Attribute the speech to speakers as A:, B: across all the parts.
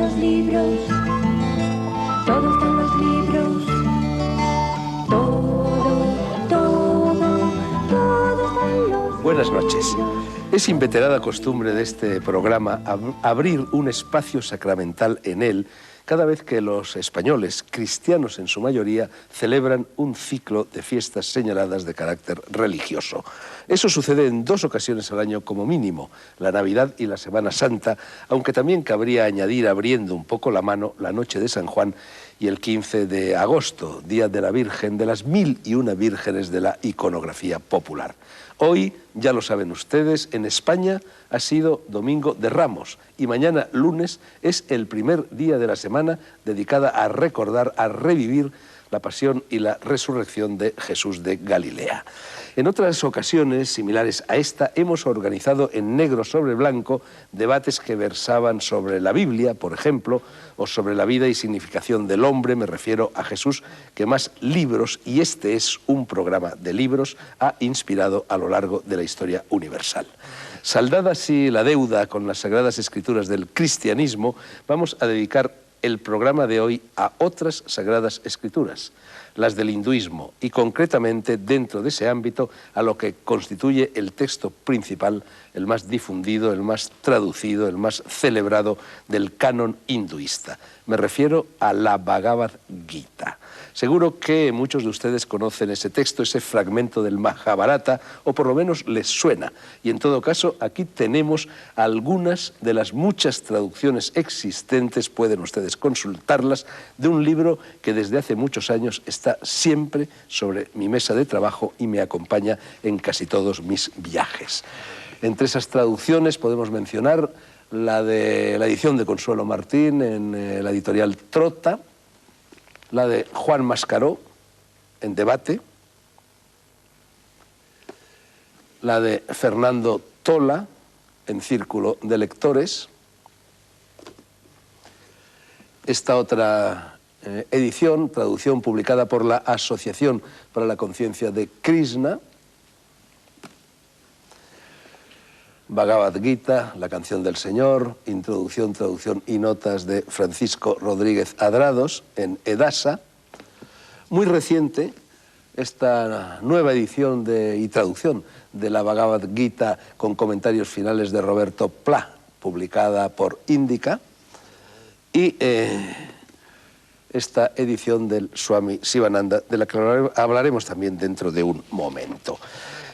A: los libros, todo está en los libros, todo está en los libros.
B: Buenas noches. Es inveterada costumbre de este programa abrir un espacio sacramental en él cada vez que los españoles, cristianos en su mayoría, celebran un ciclo de fiestas señaladas de carácter religioso. Eso sucede en 2 ocasiones al año como mínimo, la Navidad y la Semana Santa, aunque también cabría añadir, abriendo un poco la mano, la noche de San Juan y el 15 de agosto, Día de la Virgen, de las 1001 vírgenes de la iconografía popular. Hoy, ya lo saben ustedes, en España ha sido Domingo de Ramos y mañana, lunes, es el primer día de la semana dedicada a recordar, a revivir la pasión y la resurrección de Jesús de Galilea. En otras ocasiones similares a esta hemos organizado en negro sobre blanco debates que versaban sobre la Biblia, por ejemplo, o sobre la vida y significación del hombre, me refiero a Jesús, que más libros, y este es un programa de libros, ha inspirado a lo largo de la historia universal. Saldada así la deuda con las Sagradas Escrituras del cristianismo, vamos a dedicar el programa de hoy a otras Sagradas Escrituras, las del hinduismo, y concretamente dentro de ese ámbito a lo que constituye el texto principal, el más difundido, el más traducido, el más celebrado del canon hinduista. Me refiero a la Bhagavad Gita. Seguro que muchos de ustedes conocen ese texto, ese fragmento del Mahabharata, o por lo menos les suena. Y en todo caso, aquí tenemos algunas de las muchas traducciones existentes, pueden ustedes consultarlas, de un libro que desde hace muchos años está siempre sobre mi mesa de trabajo y me acompaña en casi todos mis viajes. Entre esas traducciones podemos mencionar la de la edición de Consuelo Martín en la editorial Trota, la de Juan Mascaró, en Debate, la de Fernando Tola, en Círculo de Lectores, esta otra edición, traducción publicada por la Asociación para la Conciencia de Krishna, Bhagavad Gita, La Canción del Señor, introducción, traducción y notas de Francisco Rodríguez Adrados en Edasa. Muy reciente, esta nueva edición y traducción de la Bhagavad Gita con comentarios finales de Roberto Pla, publicada por Índica, y esta edición del Swami Sivananda, de la que hablaremos también dentro de un momento.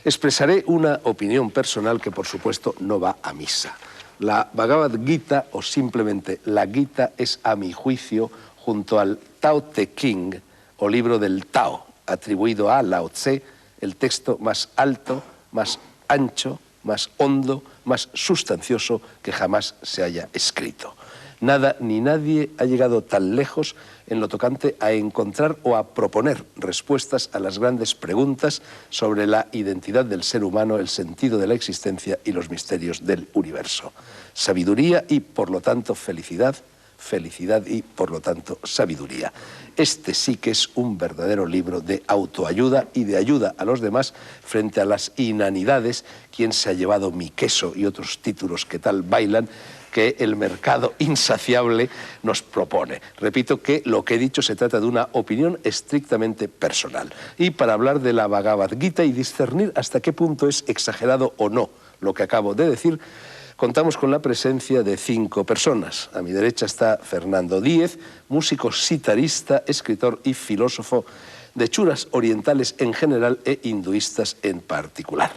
B: Expresaré una opinión personal que, por supuesto, no va a misa. La Bhagavad Gita, o simplemente la Gita, es, a mi juicio, junto al Tao Te Ching, o libro del Tao, atribuido a Lao Tse, el texto más alto, más ancho, más hondo, más sustancioso que jamás se haya escrito. Nada ni nadie ha llegado tan lejos en lo tocante a encontrar o a proponer respuestas a las grandes preguntas sobre la identidad del ser humano, el sentido de la existencia y los misterios del universo. Sabiduría y, por lo tanto, felicidad, felicidad y, por lo tanto, sabiduría. Este sí que es un verdadero libro de autoayuda y de ayuda a los demás frente a las inanidades, quién se ha llevado mi queso y otros títulos que tal bailan, que el mercado insaciable nos propone. Repito que lo que he dicho se trata de una opinión estrictamente personal. Y para hablar de la Bhagavad Gita y discernir hasta qué punto es exagerado o no lo que acabo de decir, contamos con la presencia de 5 personas. A mi derecha está Fernando Díez, músico sitarista, escritor y filósofo de hechuras orientales en general e hinduistas en particular.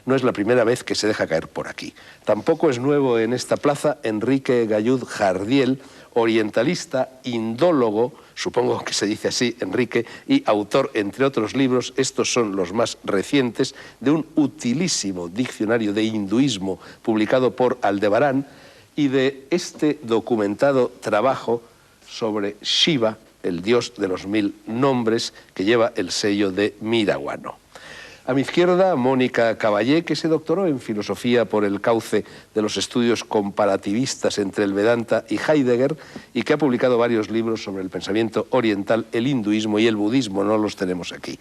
B: No es la primera vez que se deja caer por aquí. Tampoco es nuevo en esta plaza Enrique Gallud Jardiel, orientalista, indólogo, supongo que se dice así, Enrique, y autor, entre otros libros, estos son los más recientes, de un utilísimo diccionario de hinduismo publicado por Aldebarán y de este documentado trabajo sobre Shiva, el dios de los 1000 nombres, que lleva el sello de Miraguano. A mi izquierda, Mónica Caballé, que se doctoró en filosofía por el cauce de los estudios comparativistas entre el Vedanta y Heidegger y que ha publicado varios libros sobre el pensamiento oriental, el hinduismo y el budismo. No los tenemos aquí.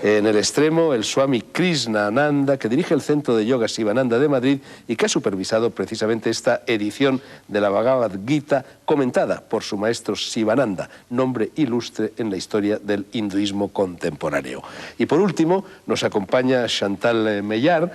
B: En el extremo, el Swami Krishnananda, que dirige el Centro de Yoga Sivananda de Madrid y que ha supervisado precisamente esta edición de la Bhagavad Gita comentada por su maestro Sivananda, nombre ilustre en la historia del hinduismo contemporáneo. Y por último, nos acompaña Chantal Mellard,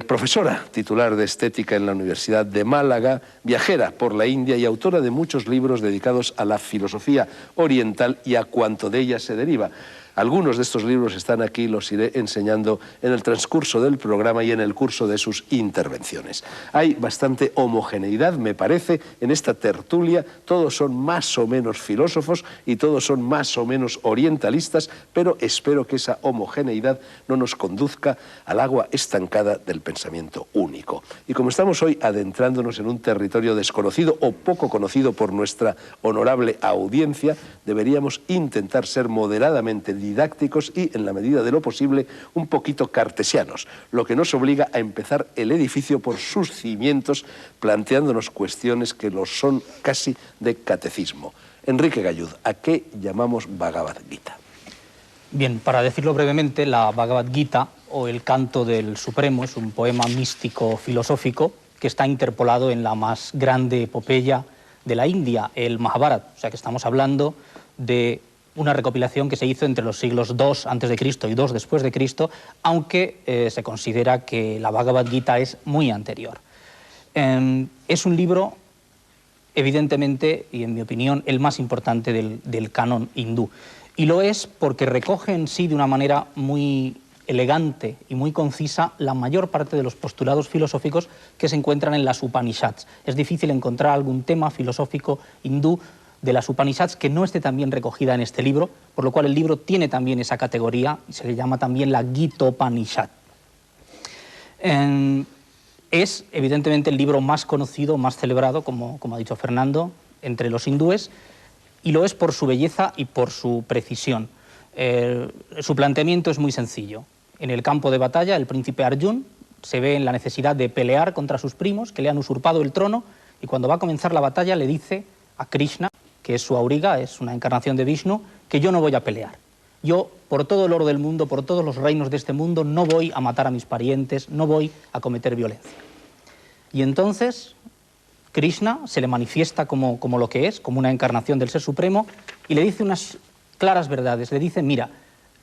B: profesora titular de Estética en la Universidad de Málaga, viajera por la India y autora de muchos libros dedicados a la filosofía oriental y a cuanto de ella se deriva. Algunos de estos libros están aquí, los iré enseñando en el transcurso del programa y en el curso de sus intervenciones. Hay bastante homogeneidad, me parece, en esta tertulia. Todos son más o menos filósofos y todos son más o menos orientalistas, pero espero que esa homogeneidad no nos conduzca al agua estancada del pensamiento único. Y como estamos hoy adentrándonos en un territorio desconocido o poco conocido por nuestra honorable audiencia, deberíamos intentar ser moderadamente didácticos y, en la medida de lo posible, un poquito cartesianos, lo que nos obliga a empezar el edificio por sus cimientos, planteándonos cuestiones que los son casi de catecismo. Enrique Gallud, ¿a qué llamamos Bhagavad Gita?
C: Bien, para decirlo brevemente, la Bhagavad Gita, o el Canto del Supremo, es un poema místico filosófico que está interpolado en la más grande epopeya de la India, el Mahabharata. O sea que estamos hablando de una recopilación que se hizo entre los siglos II a.C. y II después de Cristo, aunque se considera que la Bhagavad Gita es muy anterior. Es un libro, evidentemente, y en mi opinión, el más importante del canon hindú. Y lo es porque recoge en sí de una manera muy elegante y muy concisa la mayor parte de los postulados filosóficos que se encuentran en las Upanishads. Es difícil encontrar algún tema filosófico hindú de las Upanishads que no esté también recogida en este libro, por lo cual el libro tiene también esa categoría y se le llama también la Gitopanishad. Es evidentemente el libro más conocido, más celebrado, como ha dicho Fernando, entre los hindúes, y lo es por su belleza y por su precisión. Su planteamiento es muy sencillo. En el campo de batalla, el príncipe Arjun se ve en la necesidad de pelear contra sus primos que le han usurpado el trono, y cuando va a comenzar la batalla le dice a Krishna, que es su auriga, es una encarnación de Vishnu, que yo no voy a pelear. Yo, por todo el oro del mundo, por todos los reinos de este mundo, no voy a matar a mis parientes, no voy a cometer violencia. Y entonces Krishna se le manifiesta como lo que es, como una encarnación del Ser Supremo, y le dice unas claras verdades. Le dice, mira,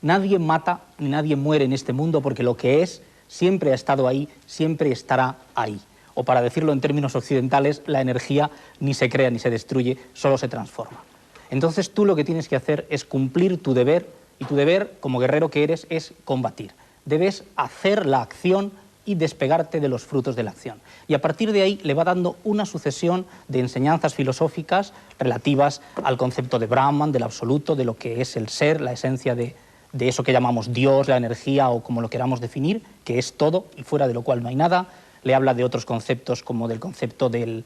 C: nadie mata ni nadie muere en este mundo porque lo que es siempre ha estado ahí, siempre estará ahí. O para decirlo en términos occidentales, la energía ni se crea ni se destruye, solo se transforma. Entonces tú lo que tienes que hacer es cumplir tu deber, y tu deber, como guerrero que eres, es combatir. Debes hacer la acción y despegarte de los frutos de la acción. Y a partir de ahí le va dando una sucesión de enseñanzas filosóficas relativas al concepto de Brahman, del absoluto, de lo que es el ser, la esencia de eso que llamamos Dios, la energía o como lo queramos definir, que es todo y fuera de lo cual no hay nada. Le habla de otros conceptos como del concepto del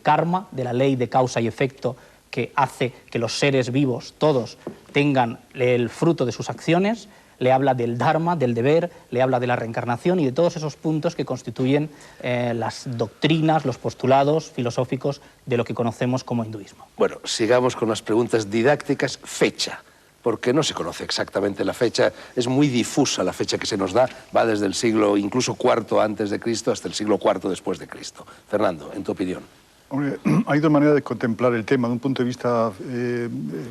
C: karma, de la ley de causa y efecto que hace que los seres vivos, todos, tengan el fruto de sus acciones. Le habla del dharma, del deber, le habla de la reencarnación y de todos esos puntos que constituyen las doctrinas, los postulados filosóficos de lo que conocemos como hinduismo.
B: Bueno, sigamos con las preguntas didácticas. Fecha, porque no se conoce exactamente la fecha, es muy difusa la fecha que se nos da, va desde el siglo incluso IV antes de Cristo hasta el siglo IV después de Cristo. Fernando, en tu opinión.
D: Hombre, hay dos maneras de contemplar el tema. De un punto de vista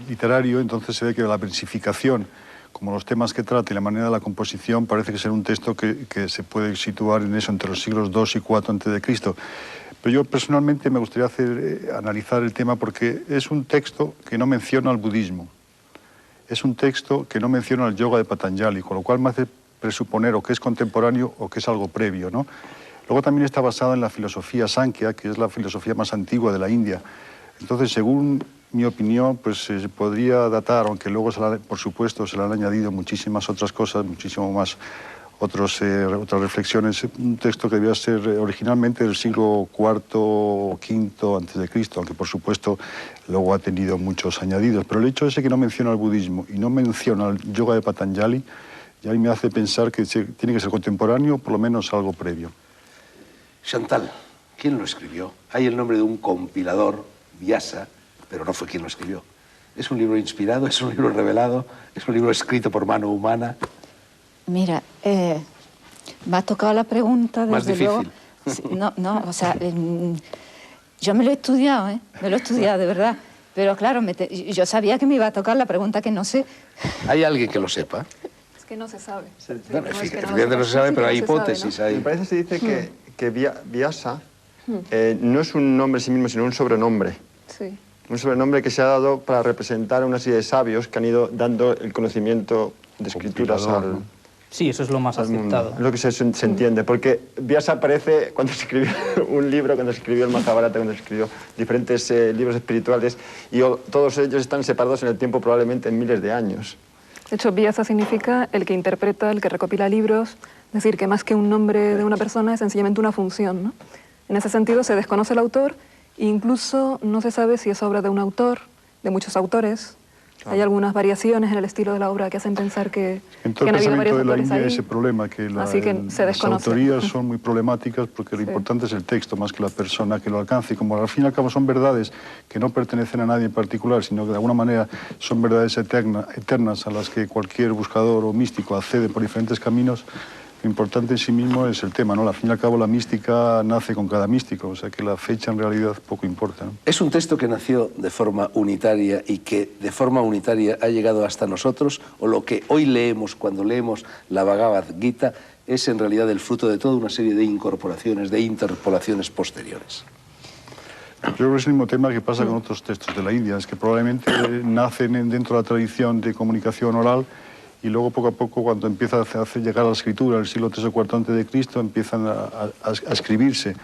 D: literario, entonces se ve que la versificación, como los temas que trata y la manera de la composición, parece que será un texto que se puede situar en eso, entre los siglos II y IV antes de Cristo. Pero yo personalmente me gustaría analizar el tema porque es un texto que no menciona al budismo. Es un texto que no menciona al yoga de Patanjali, con lo cual me hace presuponer o que es contemporáneo o que es algo previo, ¿no? Luego también está basado en la filosofía Sankhya, que es la filosofía más antigua de la India. Entonces, según mi opinión, pues se podría datar, aunque luego, por supuesto, se le han añadido muchísimas otras cosas, muchísimo más otras reflexiones. Un texto que debía ser originalmente del siglo IV o V antes de Cristo, aunque por supuesto luego ha tenido muchos añadidos. Pero el hecho ese que no menciona el budismo y no menciona el yoga de Patanjali Y ahí me hace pensar que tiene que ser contemporáneo, por lo menos algo previo.
B: Chantal, ¿quién lo escribió? Hay el nombre de un compilador, Vyasa, pero no fue quien lo escribió. ¿Es un libro inspirado? ¿Es un libro revelado? ¿Es un libro escrito por mano humana?
A: Mira, me ha tocado la pregunta,
B: Más
A: desde
B: difícil.
A: luego. No, o sea, yo me lo he estudiado, me lo he estudiado, de verdad. Pero claro, yo sabía que me iba a tocar la pregunta que no sé.
B: ¿Hay alguien que lo sepa?
E: Es que no se sabe.
B: Bueno,
E: No es que
B: efectivamente no se sabe,
E: sí que
B: pero
E: no
B: hay
E: se sabe,
B: hipótesis.
E: ¿no?
B: hay-
F: Me parece que se dice que Vyasa no es un nombre en sí mismo, sino un sobrenombre.
E: Sí.
F: Un sobrenombre que se ha dado para representar a una serie de sabios que han ido dando el conocimiento de escrituras
D: Compilador,
F: al,
D: ¿no?
C: Sí, eso es lo más
F: al mundo.
C: aceptado.
F: Es lo que se entiende, porque Vyasa aparece cuando se escribió un libro, cuando se escribió el Mahabharata, cuando se escribió diferentes libros espirituales, y todos ellos están separados en el tiempo probablemente en miles de años.
E: De hecho, Vyasa significa el que interpreta, el que recopila libros, es decir, que más que un nombre de una persona es sencillamente una función, ¿no? En ese sentido se desconoce el autor e incluso no se sabe si es obra de un autor, de muchos autores. Hay algunas variaciones en el estilo de la obra que hacen pensar que
D: En todo
E: han
D: el
E: habido
D: pensamiento
E: varios
D: de la
E: autores
D: India hay
E: ahí.
D: ese problema, que,
E: Así que se
D: las
E: desconoce.
D: autorías son muy problemáticas porque lo
E: Sí.
D: importante es el texto más que la persona que lo alcance. Y como al fin y al cabo son verdades que no pertenecen a nadie en particular, sino que de alguna manera son verdades eternas a las que cualquier buscador o místico accede por diferentes caminos, lo importante en sí mismo es el tema, ¿no? Al fin y al cabo la mística nace con cada místico, o sea que la fecha en realidad poco importa, ¿no?
B: ¿Es un texto que nació de forma unitaria y que de forma unitaria ha llegado hasta nosotros? ¿O lo que hoy leemos cuando leemos la Bhagavad Gita es en realidad el fruto de toda una serie de incorporaciones, de interpolaciones posteriores?
D: Yo creo que es el mismo tema que pasa con otros textos de la India, es que probablemente nacen dentro de la tradición de comunicación oral y luego poco a poco cuando empieza a llegar a la escritura, el siglo III o IV antes de Cristo, empiezan a escribirse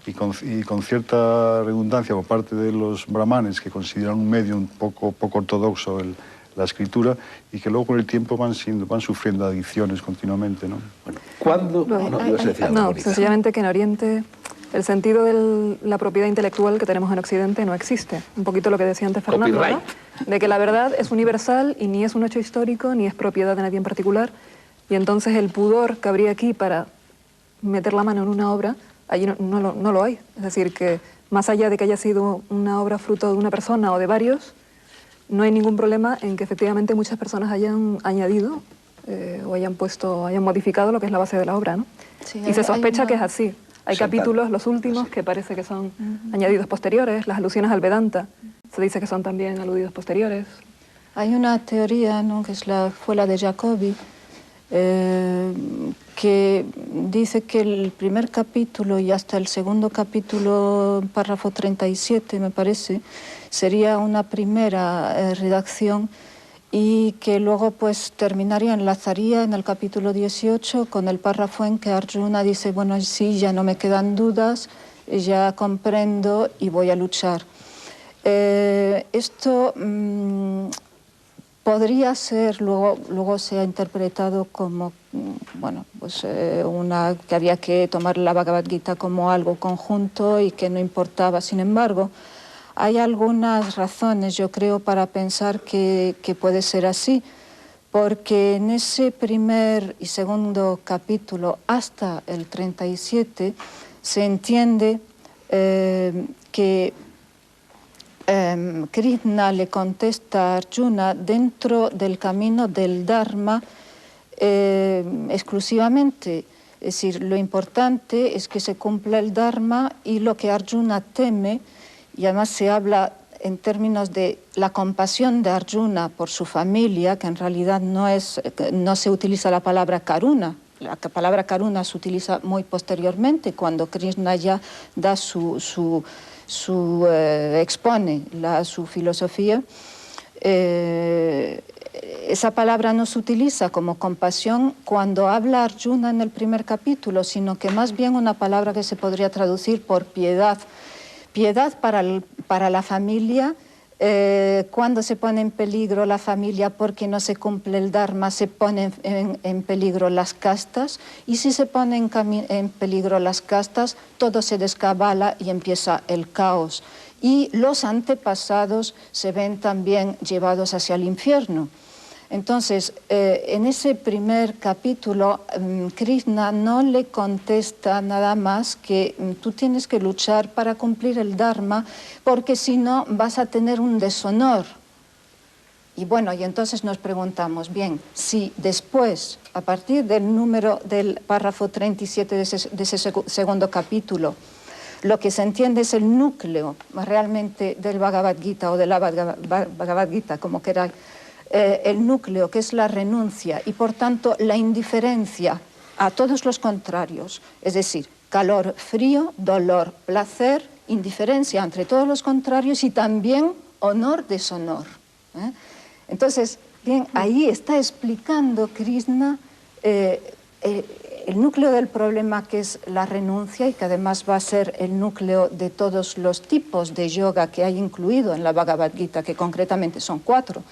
D: y con cierta redundancia por parte de los brahmanes que consideran un medio un poco ortodoxo la escritura y que luego con el tiempo van sufriendo adicciones continuamente, ¿no?
B: Bueno, ¿cuándo? No, ibas a decir algo
E: No,
B: bonito.
E: sencillamente que en Oriente el sentido de la propiedad intelectual que tenemos en Occidente no existe. Un poquito lo que decía antes Fernando, ¿no? De que la verdad es universal y ni es un hecho histórico ni es propiedad de nadie en particular. Y entonces el pudor que habría aquí para meter la mano en una obra, allí no lo hay. Es decir, que más allá de que haya sido una obra fruto de una persona o de varios, no hay ningún problema en que efectivamente muchas personas hayan añadido o hayan modificado lo que es la base de la obra, ¿no?
A: Sí,
E: Y se
A: hay
E: sospecha
A: una-
E: que es así. Hay
B: Chantal.
E: capítulos, los últimos, que parece que son añadidos posteriores. Las alusiones al Vedanta se dice que son también aludidos posteriores.
A: Hay una teoría, ¿no?, que fue la de Jacobi, que dice que el primer capítulo y hasta el segundo capítulo, párrafo 37, me parece, sería una primera redacción y que luego pues terminaría, enlazaría en el capítulo 18 con el párrafo en que Arjuna dice, bueno, sí, ya no me quedan dudas, ya comprendo y voy a luchar. Esto podría ser, luego se ha interpretado como, bueno, pues que había que tomar la Bhagavad Gita como algo conjunto y que no importaba. Sin embargo, hay algunas razones, yo creo, para pensar que puede ser así, porque en ese primer y segundo capítulo, hasta el 37, se entiende que Krishna le contesta a Arjuna dentro del camino del Dharma exclusivamente. Es decir, lo importante es que se cumpla el Dharma y lo que Arjuna teme, y además se habla en términos de la compasión de Arjuna por su familia, que en realidad no se utiliza la palabra karuna. La palabra karuna se utiliza muy posteriormente, cuando Krishna ya da expone su filosofía. Esa palabra no se utiliza como compasión cuando habla Arjuna en el primer capítulo, sino que más bien una palabra que se podría traducir por piedad. Piedad para la familia, cuando se pone en peligro la familia porque no se cumple el Dharma, se ponen en peligro las castas, y si se ponen en peligro las castas, todo se descabala y empieza el caos. Y los antepasados se ven también llevados hacia el infierno. Entonces, en ese primer capítulo, Krishna no le contesta nada más que tú tienes que luchar para cumplir el Dharma, porque si no vas a tener un deshonor. Y bueno, y entonces nos preguntamos, bien, si después, a partir del párrafo 37 de ese segundo capítulo, lo que se entiende es el núcleo realmente del Bhagavad Gita o de la Bhagavad Gita, como queráis, el núcleo que es la renuncia y por tanto la indiferencia a todos los contrarios, es decir, calor, frío, dolor, placer, indiferencia entre todos los contrarios y también honor, deshonor. Entonces, bien, ahí está explicando Krishna el núcleo del problema, que es la renuncia y que además va a ser el núcleo de todos los tipos de yoga que hay incluido en la Bhagavad Gita, que concretamente son 4.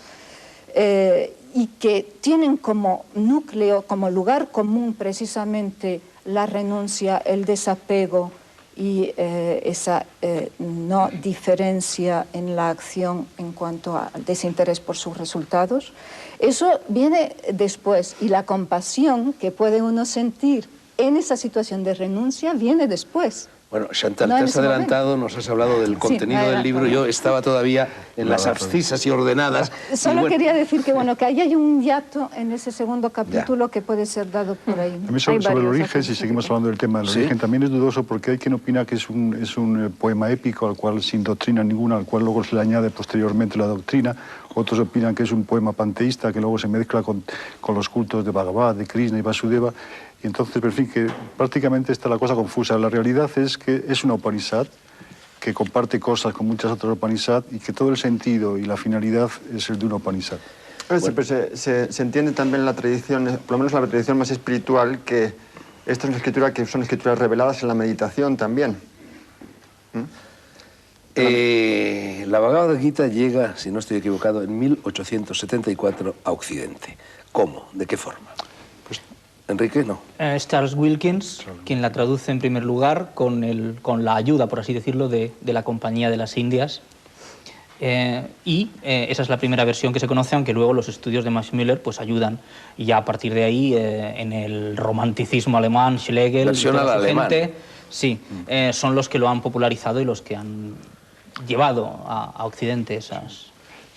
A: Y que tienen como núcleo, como lugar común precisamente la renuncia, el desapego y esa no diferencia en la acción en cuanto al desinterés por sus resultados. Eso viene después, y la compasión que puede uno sentir en esa situación de renuncia viene después.
B: Bueno, Chantal, te has adelantado, nos has hablado del contenido del libro. Yo estaba todavía en las abscisas y ordenadas.
A: Solo quería decir que, bueno, que ahí hay un hiato en ese segundo capítulo que puede ser dado por ahí.
D: A mí sobre el origen, si seguimos hablando del tema del origen, también es dudoso porque hay quien opina que es un poema épico al cual sin doctrina ninguna, al cual luego se le añade posteriormente la doctrina. Otros opinan que es un poema panteísta que luego se mezcla con los cultos de Bhagavad, de Krishna y Vasudeva. Y entonces, en fin, que prácticamente está la cosa confusa. La realidad es que es una Upanishad que comparte cosas con muchas otras Upanishad y que todo el sentido y la finalidad es el de una Upanishad.
F: Bueno. Pero se entiende también la tradición, por lo menos la tradición más espiritual, que esta es una escritura que son escrituras reveladas en la meditación también.
B: La Bhagavad Gita llega, si no estoy equivocado, en 1874 a Occidente. ¿Cómo? ¿De qué forma? Pues, Enrique, no.
C: Es Charles Wilkins quien la traduce en primer lugar con la ayuda, por así decirlo, de la Compañía de las Indias. Esa es la primera versión que se conoce, aunque luego los estudios de Max Müller pues ayudan. Y ya a partir de ahí, en el romanticismo alemán, Schlegel,
B: versión al alemán.
C: Sí, son los que lo han popularizado y los que han llevado a Occidente esas...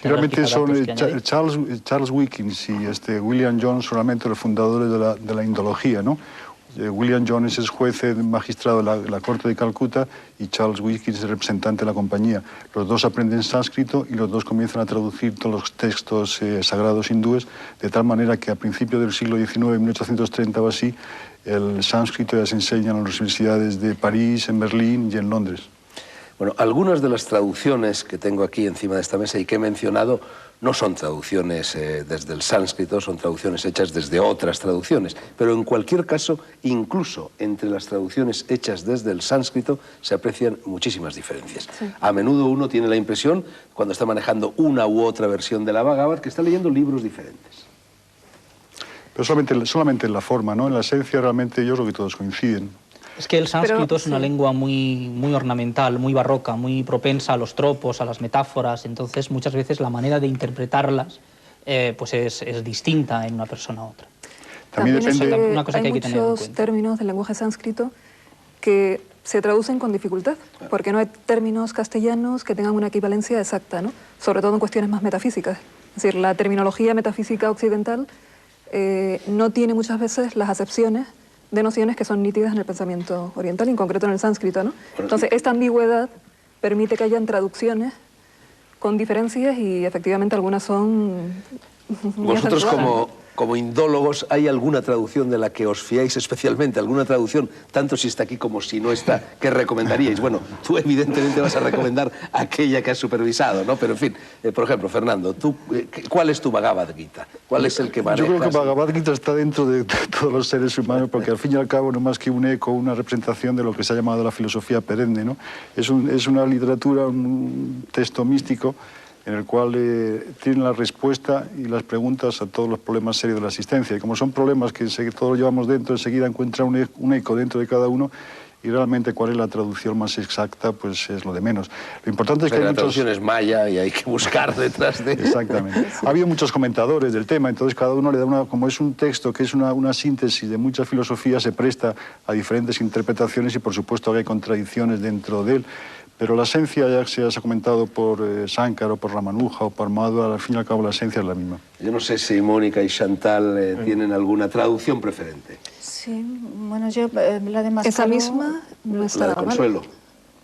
D: Realmente son Charles Wilkins y William Jones solamente los fundadores de la indología, ¿no? William Jones es juez magistrado de la Corte de Calcuta y Charles Wilkins es representante de la compañía. Los dos aprenden sánscrito y los dos comienzan a traducir todos los textos sagrados hindúes, de tal manera que a principios del siglo XIX, 1830 o así, el sánscrito ya se enseña en las universidades de París, en Berlín y en Londres.
B: Bueno, algunas de las traducciones que tengo aquí encima de esta mesa y que he mencionado no son traducciones desde el sánscrito, son traducciones hechas desde otras traducciones. Pero en cualquier caso, incluso entre las traducciones hechas desde el sánscrito se aprecian muchísimas diferencias. Sí. A menudo uno tiene la impresión, cuando está manejando una u otra versión de la Bhagavad, que está leyendo libros diferentes.
D: Pero solamente en la forma, ¿no? En la esencia realmente yo creo que todos coinciden.
C: Es que el sánscrito es una lengua muy ornamental, muy barroca, muy propensa a los tropos, a las metáforas. Entonces, muchas veces la manera de interpretarlas pues es distinta en una persona a otra.
D: También depende...
C: una cosa que hay que tener en cuenta.
E: Hay muchos términos del lenguaje sánscrito que se traducen con dificultad, porque no hay términos castellanos que tengan una equivalencia exacta, ¿no? Sobre todo en cuestiones más metafísicas. Es decir, la terminología metafísica occidental no tiene muchas veces las acepciones de nociones que son nítidas en el pensamiento oriental, en concreto en el sánscrito, ¿no? Entonces, esta ambigüedad permite que hayan traducciones con diferencias y efectivamente algunas son...
B: Vosotros como indólogos, ¿hay alguna traducción de la que os fiáis especialmente? ¿Alguna traducción, tanto si está aquí como si no está, que recomendaríais? Bueno, tú evidentemente vas a recomendar aquella que has supervisado, ¿no? Pero en fin, por ejemplo, Fernando, ¿tú, ¿cuál es tu Bhagavad Gita? ¿Cuál es el que manejas?
D: Yo creo que Bhagavad Gita está dentro de todos los seres humanos, porque al fin y al cabo no es más que un eco, una representación de lo que se ha llamado la filosofía perenne, ¿no? Es una literatura, un texto místico en el cual tienen la respuesta y las preguntas a todos los problemas serios de la existencia. Y como son problemas que todos llevamos dentro, enseguida encuentra un eco dentro de cada uno y realmente cuál es la traducción más exacta, pues es lo de menos. Lo importante es que
B: la
D: hay
B: traducción es maya y hay que buscar detrás de...
D: Exactamente. Ha habido muchos comentadores del tema, entonces cada uno le da una... Como es un texto que es una síntesis de mucha filosofía, se presta a diferentes interpretaciones y por supuesto que hay contradicciones dentro de él. Pero la esencia, ya se ha comentado por Sánkara o por Ramanuja o por Madhva, al fin y al cabo la esencia es la misma.
B: Yo no sé si Mónica y Chantal tienen alguna traducción preferente.
A: Sí, bueno, yo la de Mascaró...
E: Esa misma no está
B: La de Consuelo.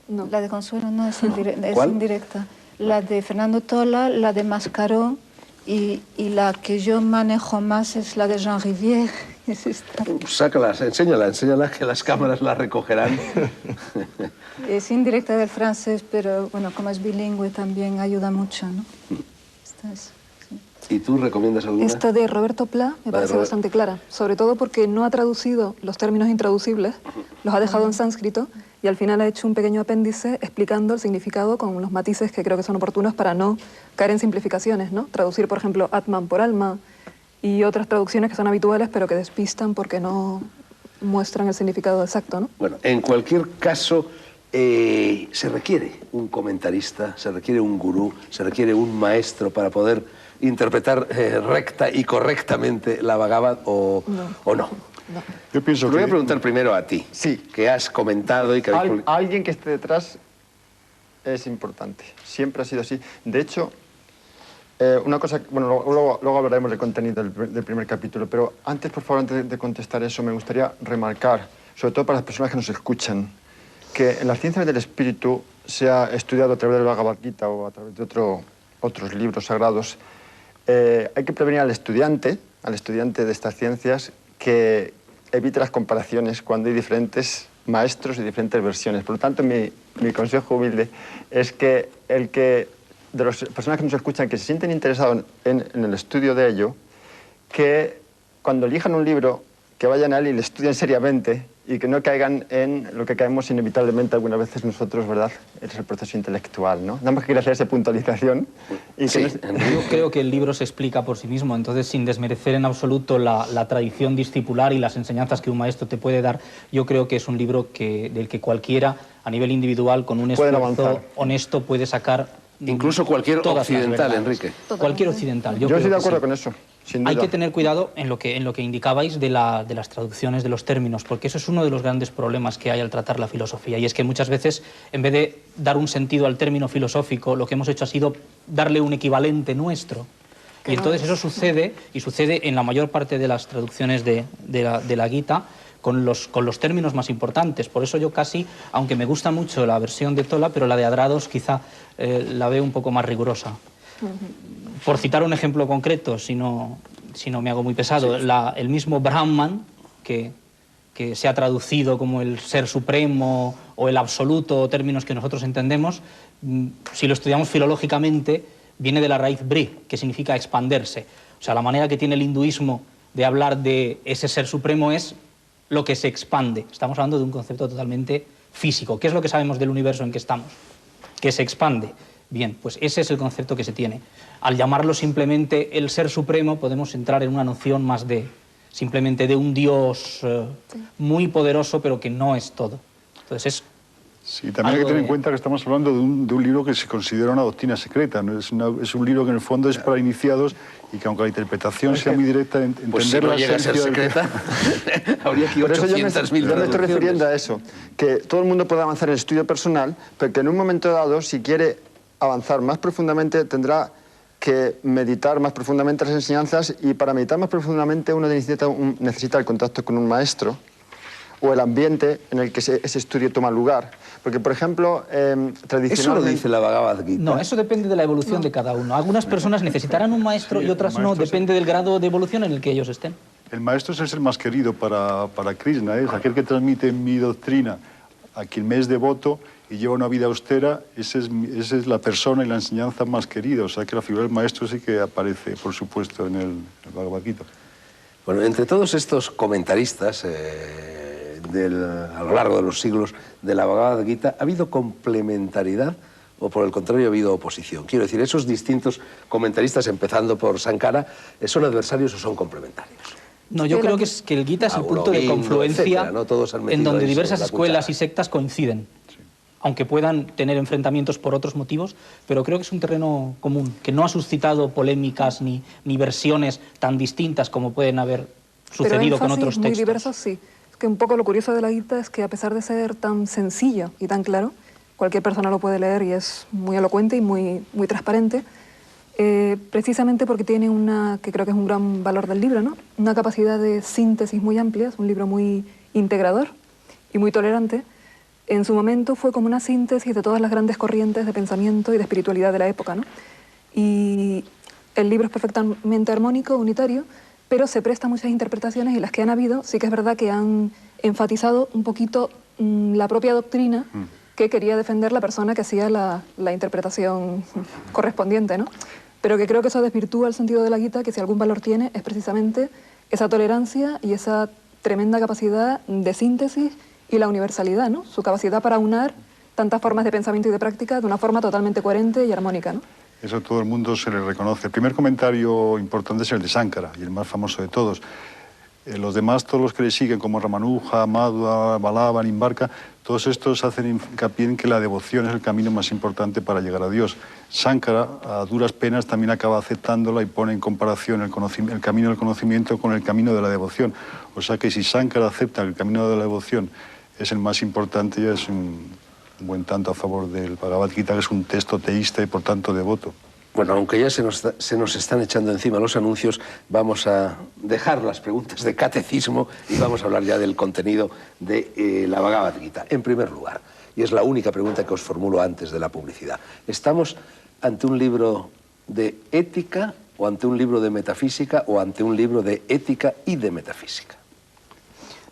E: No.
A: La de Consuelo no es indirecta. Es
B: ¿Cuál?
A: indirecta. La de Fernando Tola, la de Mascaró y la que yo manejo más es la de Jean Rivière. Es esta.
B: Sácalas, enséñala, que las cámaras las recogerán.
A: Es indirecta del francés, pero bueno, como es bilingüe también ayuda mucho, ¿no? Esta es, sí.
B: ¿Y tú recomiendas alguna?
E: Esta de Roberto Pla me parece bastante clara, sobre todo porque no ha traducido los términos intraducibles, los ha dejado en sánscrito y al final ha hecho un pequeño apéndice explicando el significado con los matices que creo que son oportunos para no caer en simplificaciones, ¿no? Traducir, por ejemplo, Atman por alma y otras traducciones que son habituales pero que despistan porque no muestran el significado exacto, ¿no?
B: Bueno, en cualquier caso, se requiere un comentarista, se requiere un gurú, se requiere un maestro para poder interpretar recta y correctamente la Bhagavad o no.
D: Yo pienso
B: Te voy a preguntar primero a ti,
F: Sí.
B: que has comentado y que...
F: Alguien que esté detrás es importante. Siempre ha sido así. De hecho, una cosa... Bueno, luego hablaremos del contenido del primer capítulo, pero antes, por favor, antes de contestar eso, me gustaría remarcar, sobre todo para las personas que nos escuchan, que en las ciencias del espíritu se ha estudiado a través del Bhagavad Gita o a través de otros libros sagrados. Hay que prevenir al estudiante de estas ciencias que evite las comparaciones cuando hay diferentes maestros y diferentes versiones. Por lo tanto, mi consejo humilde es que de las personas que nos escuchan, que se sienten interesados en el estudio de ello, que cuando elijan un libro, que vayan a él y le estudien seriamente y que no caigan en lo que caemos inevitablemente algunas veces nosotros, ¿verdad? Es el proceso intelectual, ¿no? Nada más que quería hacer esa puntualización. Y
B: Sí,
C: Yo creo que el libro se explica por sí mismo, entonces sin desmerecer en absoluto la tradición discipular y las enseñanzas que un maestro te puede dar, yo creo que es un libro del que cualquiera, a nivel individual, con un esfuerzo honesto, puede sacar...
B: Incluso cualquier occidental, Enrique.
C: Cualquier occidental.
F: Yo estoy de acuerdo con eso, sin duda.
C: Hay que tener cuidado en lo que indicabais de las traducciones de los términos, porque eso es uno de los grandes problemas que hay al tratar la filosofía, y es que muchas veces, en vez de dar un sentido al término filosófico, lo que hemos hecho ha sido darle un equivalente nuestro. Y entonces eso sucede, y sucede en la mayor parte de las traducciones de la Gita, con los términos más importantes. Por eso yo casi, aunque me gusta mucho la versión de Tola, pero la de Adrados quizá la veo un poco más rigurosa. Por citar un ejemplo concreto, si no me hago muy pesado, sí. El mismo Brahman, que se ha traducido como el ser supremo o el absoluto, términos que nosotros entendemos, si lo estudiamos filológicamente, viene de la raíz bri, que significa expanderse. O sea, la manera que tiene el hinduismo de hablar de ese ser supremo es lo que se expande. Estamos hablando de un concepto totalmente físico. ¿Qué es lo que sabemos del universo en que estamos? Que se expande. Bien, pues ese es el concepto que se tiene. Al llamarlo simplemente el ser supremo, podemos entrar en una noción más simplemente de un Dios muy poderoso, pero que no es todo. Entonces es...
D: Sí, también hay que tener en cuenta que estamos hablando de un libro que se considera una doctrina secreta, ¿no? Es un libro que en el fondo es para iniciados y que aunque la interpretación sea muy directa, entender
B: pues si no
D: la
B: llega a ser secreta, habría aquí 800.000
F: yo me estoy refiriendo a eso, que todo el mundo puede avanzar en el estudio personal, pero que en un momento dado, si quiere avanzar más profundamente, tendrá que meditar más profundamente las enseñanzas, y para meditar más profundamente uno necesita el contacto con un maestro o el ambiente en el que ese estudio toma lugar. Porque, por ejemplo, tradicionalmente...
B: ¿Eso lo dice la Bhagavad Gita?
C: No, eso depende de la evolución de cada uno. Algunas personas necesitarán un maestro y otras no, depende del grado de evolución en el que ellos estén.
D: El maestro es el ser más querido para Krishna, es aquel que transmite mi doctrina a quien me es devoto y lleva una vida austera. Esa es la persona y la enseñanza más querida. O sea que la figura del maestro sí que aparece, por supuesto, en el Bhagavad Gita.
B: Bueno, entre todos estos comentaristas a lo largo de los siglos de la Bhagavad Gita, ¿ha habido complementariedad o por el contrario ha habido oposición? Quiero decir, esos distintos comentaristas, empezando por Sankara, ¿son adversarios o son complementarios?
C: No, yo creo que el Gita es el punto de confluencia,
B: etcétera, ¿no? Todos han
C: en
B: metido
C: donde
B: eso,
C: diversas
B: la
C: escuelas
B: cuchara.
C: y sectas coinciden. Aunque puedan tener enfrentamientos por otros motivos, pero creo que es un terreno común, que no ha suscitado polémicas ni versiones tan distintas como pueden haber sucedido con otros
E: muy
C: textos.
E: diversos, sí. Es que un poco lo curioso de la Gita es que a pesar de ser tan sencillo y tan claro, cualquier persona lo puede leer y es muy elocuente y muy transparente, precisamente porque tiene que creo que es un gran valor del libro, ¿no? Una capacidad de síntesis muy amplia, es un libro muy integrador y muy tolerante. En su momento fue como una síntesis de todas las grandes corrientes de pensamiento y de espiritualidad de la época, ¿no? Y el libro es perfectamente armónico, unitario, pero se presta a muchas interpretaciones y las que han habido sí que es verdad que han enfatizado un poquito la propia doctrina que quería defender la persona que hacía la interpretación correspondiente, ¿no? Pero que creo que eso desvirtúa el sentido de la Gita, que si algún valor tiene es precisamente esa tolerancia y esa tremenda capacidad de síntesis y la universalidad, ¿no? Su capacidad para unar tantas formas de pensamiento y de práctica de una forma totalmente coherente y armónica, ¿no?
D: Eso a todo el mundo se le reconoce. El primer comentario importante es el de Sánkara, y el más famoso de todos. Los demás, todos los que le siguen, como Ramanuja, Madhva, Vallabha, Nimbarka, todos estos hacen hincapié en que la devoción es el camino más importante para llegar a Dios. Sánkara, a duras penas, también acaba aceptándola y pone en comparación el camino del conocimiento con el camino de la devoción. O sea que si Sánkara acepta el camino de la devoción es el más importante, ya es un buen tanto a favor del Bhagavad Gita, que es un texto teísta y por tanto devoto.
B: Bueno, aunque ya se nos están echando encima los anuncios, vamos a dejar las preguntas de catecismo y vamos a hablar ya del contenido de la Bhagavad Gita. En primer lugar, y es la única pregunta que os formulo antes de la publicidad, ¿estamos ante un libro de ética o ante un libro de metafísica o ante un libro de ética y de metafísica?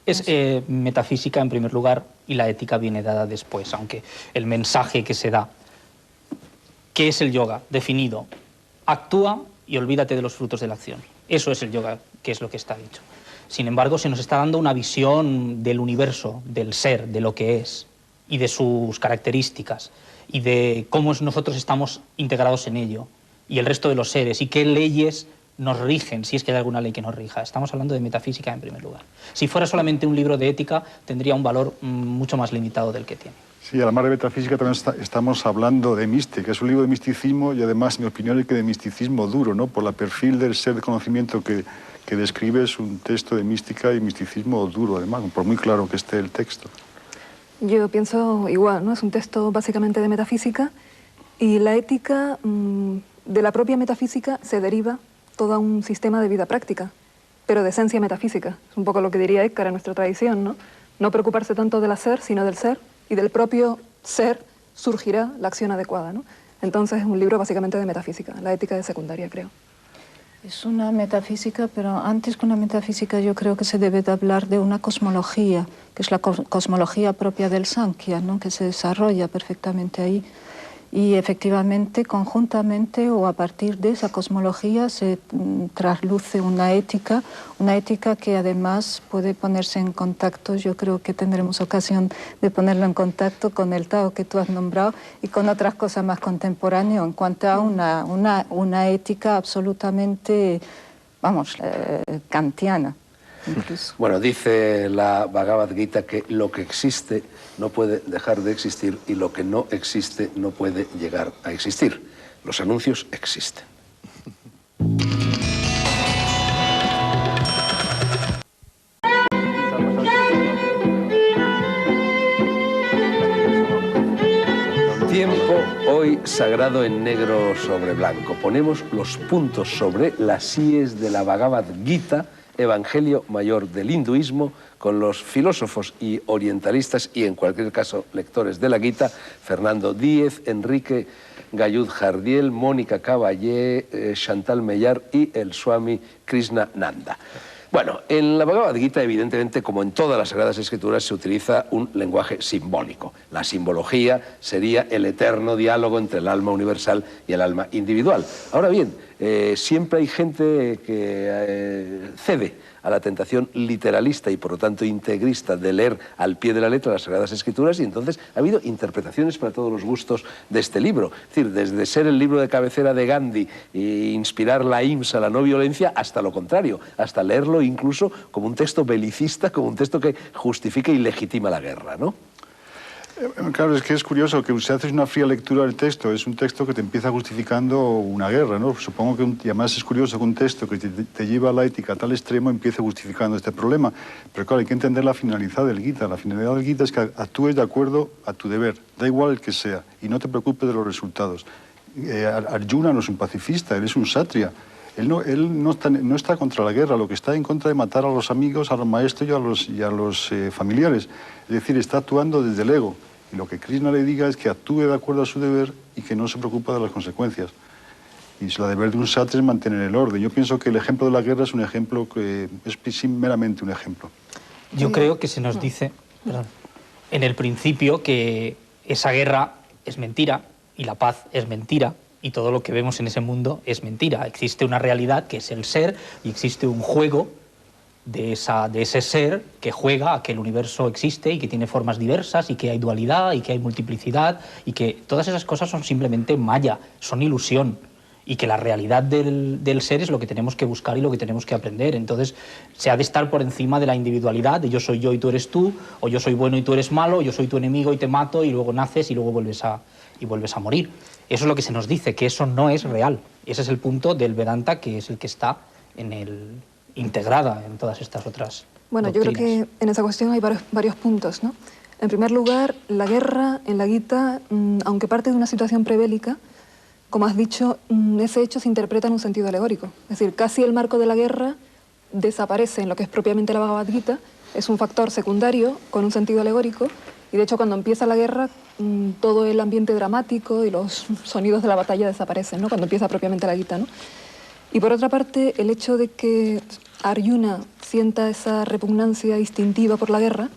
C: Es metafísica en primer lugar y la ética viene dada después, aunque el mensaje que se da. ¿Qué es el yoga? Definido. Actúa y olvídate de los frutos de la acción. Eso es el yoga, que es lo que está dicho. Sin embargo, se nos está dando una visión del universo, del ser, de lo que es, y de sus características, y de cómo nosotros estamos integrados en ello, y el resto de los seres, y qué leyes nos rigen, si es que hay alguna ley que nos rija. Estamos hablando de metafísica en primer lugar. Si fuera solamente un libro de ética, tendría un valor mucho más limitado del que tiene.
D: Sí, además de metafísica también estamos hablando de mística. Es un libro de misticismo y además, mi opinión es que de misticismo duro, ¿no? Por el perfil del ser de conocimiento que describe, es un texto de mística y misticismo duro, además, por muy claro que esté el texto.
E: Yo pienso igual, ¿no? Es un texto básicamente de metafísica y la ética de la propia metafísica se deriva todo un sistema de vida práctica, pero de esencia metafísica. Es un poco lo que diría Écar en nuestra tradición, ¿no? No preocuparse tanto del hacer, sino del ser, y del propio ser surgirá la acción adecuada, ¿no? Entonces es un libro básicamente de metafísica, la ética de secundaria, creo.
A: Es una metafísica, pero antes que una metafísica yo creo que se debe de hablar de una cosmología, que es la cosmología propia del Sankhya, ¿no? Que se desarrolla perfectamente ahí. Y efectivamente, conjuntamente o a partir de esa cosmología se trasluce una ética que además puede ponerse en contacto, yo creo que tendremos ocasión de ponerlo en contacto con el Tao que tú has nombrado y con otras cosas más contemporáneas en cuanto a una ética absolutamente, vamos, kantiana. Incluso.
B: Bueno, dice la Bhagavad Gita que lo que existe no puede dejar de existir y lo que no existe no puede llegar a existir. Los anuncios existen. Tiempo hoy sagrado en negro sobre blanco. Ponemos los puntos sobre las íes de la Bhagavad Gita, Evangelio mayor del hinduismo, con los filósofos y orientalistas y en cualquier caso lectores de la Gita, Fernando Díez, Enrique Gayud Jardiel, Mónica Caballé, Chantal Mellar y el Swami Krishnananda. Bueno, en la Bhagavad Gita, evidentemente, como en todas las Sagradas Escrituras, se utiliza un lenguaje simbólico. La simbología sería el eterno diálogo entre el alma universal y el alma individual. Ahora bien, siempre hay gente que cede a la tentación literalista y por lo tanto integrista de leer al pie de la letra las Sagradas Escrituras, y entonces ha habido interpretaciones para todos los gustos de este libro. Es decir, desde ser el libro de cabecera de Gandhi e inspirar la IMSA, la no violencia, hasta lo contrario, hasta leerlo incluso como un texto belicista, como un texto que justifica y legitima la guerra, ¿no?
D: Claro, es que es curioso que si haces una fría lectura del texto, es un texto que te empieza justificando una guerra, ¿no? Supongo que, y además es curioso que un texto que te lleva a la ética a tal extremo empiece justificando este problema. Pero claro, hay que entender la finalidad del Gita. La finalidad del Gita es que actúes de acuerdo a tu deber, da igual el que sea, y no te preocupes de los resultados. Arjuna no es un pacifista, él es un kshatriya. Él no está contra la guerra, lo que está en contra de matar a los amigos, a los maestros y a los familiares. Es decir, está actuando desde el ego. Y lo que Krishna le diga es que actúe de acuerdo a su deber y que no se preocupe de las consecuencias. Y el deber de un kshatriya es mantener el orden. Yo pienso que el ejemplo de la guerra es un ejemplo que es meramente un ejemplo.
C: Yo creo que se nos dice, perdón, en el principio que esa guerra es mentira y la paz es mentira y todo lo que vemos en ese mundo es mentira. Existe una realidad que es el ser y existe un juego de ese ser que juega a que el universo existe y que tiene formas diversas y que hay dualidad y que hay multiplicidad y que todas esas cosas son simplemente maya, son ilusión, y que la realidad del ser es lo que tenemos que buscar y lo que tenemos que aprender. Entonces se ha de estar por encima de la individualidad, de yo soy yo y tú eres tú, o yo soy bueno y tú eres malo, o yo soy tu enemigo y te mato y luego naces y luego vuelves a morir. Eso es lo que se nos dice, que eso no es real. Ese es el punto del Vedanta, que es el que está integrada en todas estas otras
E: Bueno,
C: doctrinas.
E: yo creo que en esa cuestión hay varios puntos, ¿no? En primer lugar, la guerra en la Gita, aunque parte de una situación prebélica, como has dicho, ese hecho se interpreta en un sentido alegórico. Es decir, casi el marco de la guerra desaparece en lo que es propiamente la Bhagavad Gita, es un factor secundario con un sentido alegórico, y de hecho cuando empieza la guerra, todo el ambiente dramático y los sonidos de la batalla desaparecen, ¿no? Cuando empieza propiamente la Gita, ¿no? Y por otra parte, el hecho de que Arjuna sienta esa repugnancia instintiva por la guerra,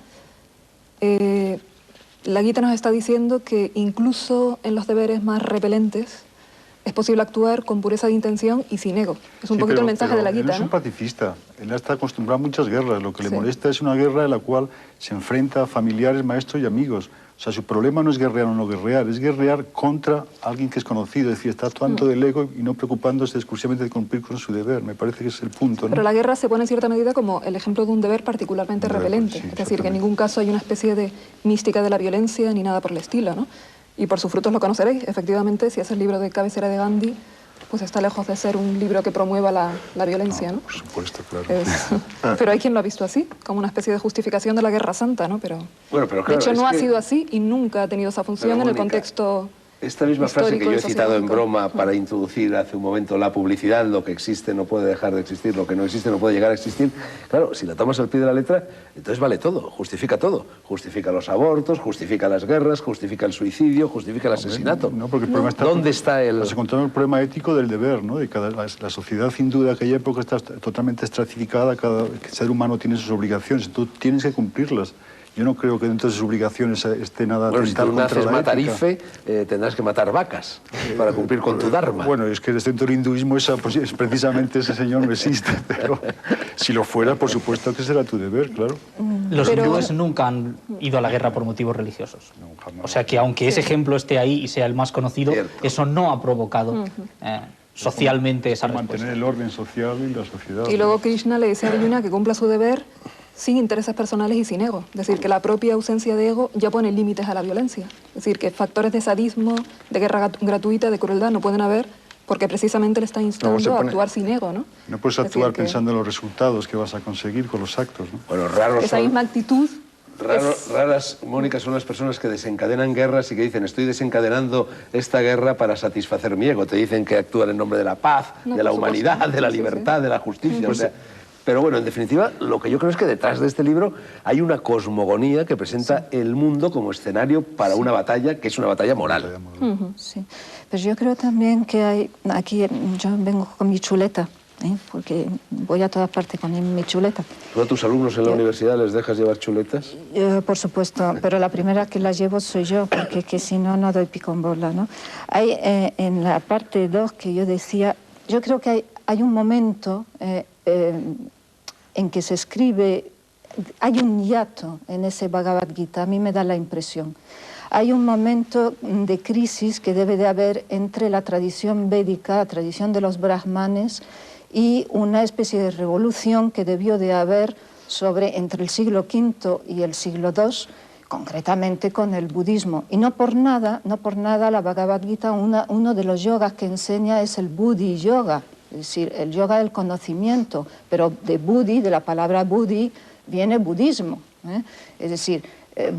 E: la Gita nos está diciendo que incluso en los deberes más repelentes es posible actuar con pureza de intención y sin ego. Es un poquito el mensaje de la Gita,
D: él es un
E: ¿no?
D: pacifista, él está acostumbrado a muchas guerras, lo que le molesta es una guerra en la cual se enfrenta a familiares, maestros y amigos. O sea, su problema no es guerrear o no guerrear, es guerrear contra alguien que es conocido, es decir, está actuando del ego y no preocupándose exclusivamente de cumplir con su deber. Me parece que ese es el punto, ¿no?
E: Pero la guerra se pone en cierta medida como el ejemplo de un deber particularmente repelente.
D: Sí,
E: es decir, que en ningún caso hay una especie de mística de la violencia ni nada por el estilo, ¿no? Y por sus frutos lo conoceréis. Efectivamente, si es el libro de cabecera de Gandhi, pues está lejos de ser un libro que promueva la violencia, ¿no?
D: Por supuesto, claro.
E: Pero hay quien lo ha visto así, como una especie de justificación de la guerra santa, ¿no? Pero,
B: Bueno, pero claro,
E: de hecho,
B: es
E: no ha
B: que-
E: sido así y nunca ha tenido esa función en el
B: Mónica,
E: contexto
B: esta misma frase que
E: histórico
B: yo
E: y
B: he citado en
E: sociológico.
B: broma para introducir hace un momento la publicidad, lo que existe no puede dejar de existir, lo que no existe no puede llegar a existir. Claro, si la tomas al pie de la letra, entonces vale todo. Justifica los abortos, justifica las guerras, justifica el suicidio, justifica el asesinato.
D: No, porque el problema está...
B: ¿Dónde está el...?
D: Nos encontramos el problema ético del deber, ¿no? La sociedad hindú de aquella época está totalmente estratificada, cada ser humano tiene sus obligaciones, tú tienes que cumplirlas. Yo no creo que dentro de sus obligaciones esté nada
B: Bueno, si
D: atentar
B: tú
D: contra
B: naces
D: la ética.
B: matarife, tendrás que matar vacas para cumplir con tu dharma.
D: Bueno, es que dentro del hinduismo precisamente ese señor no existe, pero si lo fuera, por supuesto que será tu deber, claro.
C: Los
E: Pero-
C: hindúes nunca han ido a la guerra por motivos religiosos.
D: No, jamás.
C: O sea que aunque ese ejemplo esté ahí y sea el más conocido,
B: Cierto.
C: eso no ha provocado socialmente esa
D: Para
C: respuesta.
D: mantener el orden social y la sociedad.
E: Y luego Krishna le dice a Arjuna que cumpla su deber sin intereses personales y sin ego. Es decir, que la propia ausencia de ego ya pone límites a la violencia. Es decir, que factores de sadismo, de guerra gratuita, de crueldad no pueden haber porque precisamente le está instando
F: se pone-
E: a actuar sin ego, ¿no?
D: No puedes
E: Es
D: actuar
E: decir, que
D: pensando en los resultados que vas a conseguir con los actos, ¿no?
B: Bueno, raros
E: esa
B: son...
E: misma actitud
B: Raras, Mónica, son las personas que desencadenan guerras y que dicen estoy desencadenando esta guerra para satisfacer mi ego. Te dicen que actúan en nombre de la paz,
E: No,
B: de la
E: por supuesto.
B: humanidad, de la
E: Sí, sí,
B: libertad, de la justicia. O sea, pero bueno, en definitiva, lo que yo creo es que detrás de este libro hay una cosmogonía que presenta el mundo como escenario para una batalla que es una batalla moral.
A: Sí, pero yo creo también que hay, aquí yo vengo con mi chuleta, porque voy a todas partes con mi chuleta.
B: ¿Tú a tus alumnos en la universidad les dejas llevar chuletas?
A: Por supuesto, pero la primera que la llevo soy yo, porque que si no, no doy pico en bola, ¿no? Hay en la parte 2 que yo decía, yo creo que hay un momento en que se escribe, hay un hiato en ese Bhagavad Gita, a mí me da la impresión. Hay un momento de crisis que debe de haber entre la tradición védica, la tradición de los brahmanes, y una especie de revolución que debió de haber entre el siglo V y el siglo II, concretamente con el budismo. Y no por nada la Bhagavad Gita, uno de los yogas que enseña es el Buddhi Yoga, es decir, el yoga del conocimiento, pero de Buddhi, de la palabra Buddhi, viene budismo. Es decir,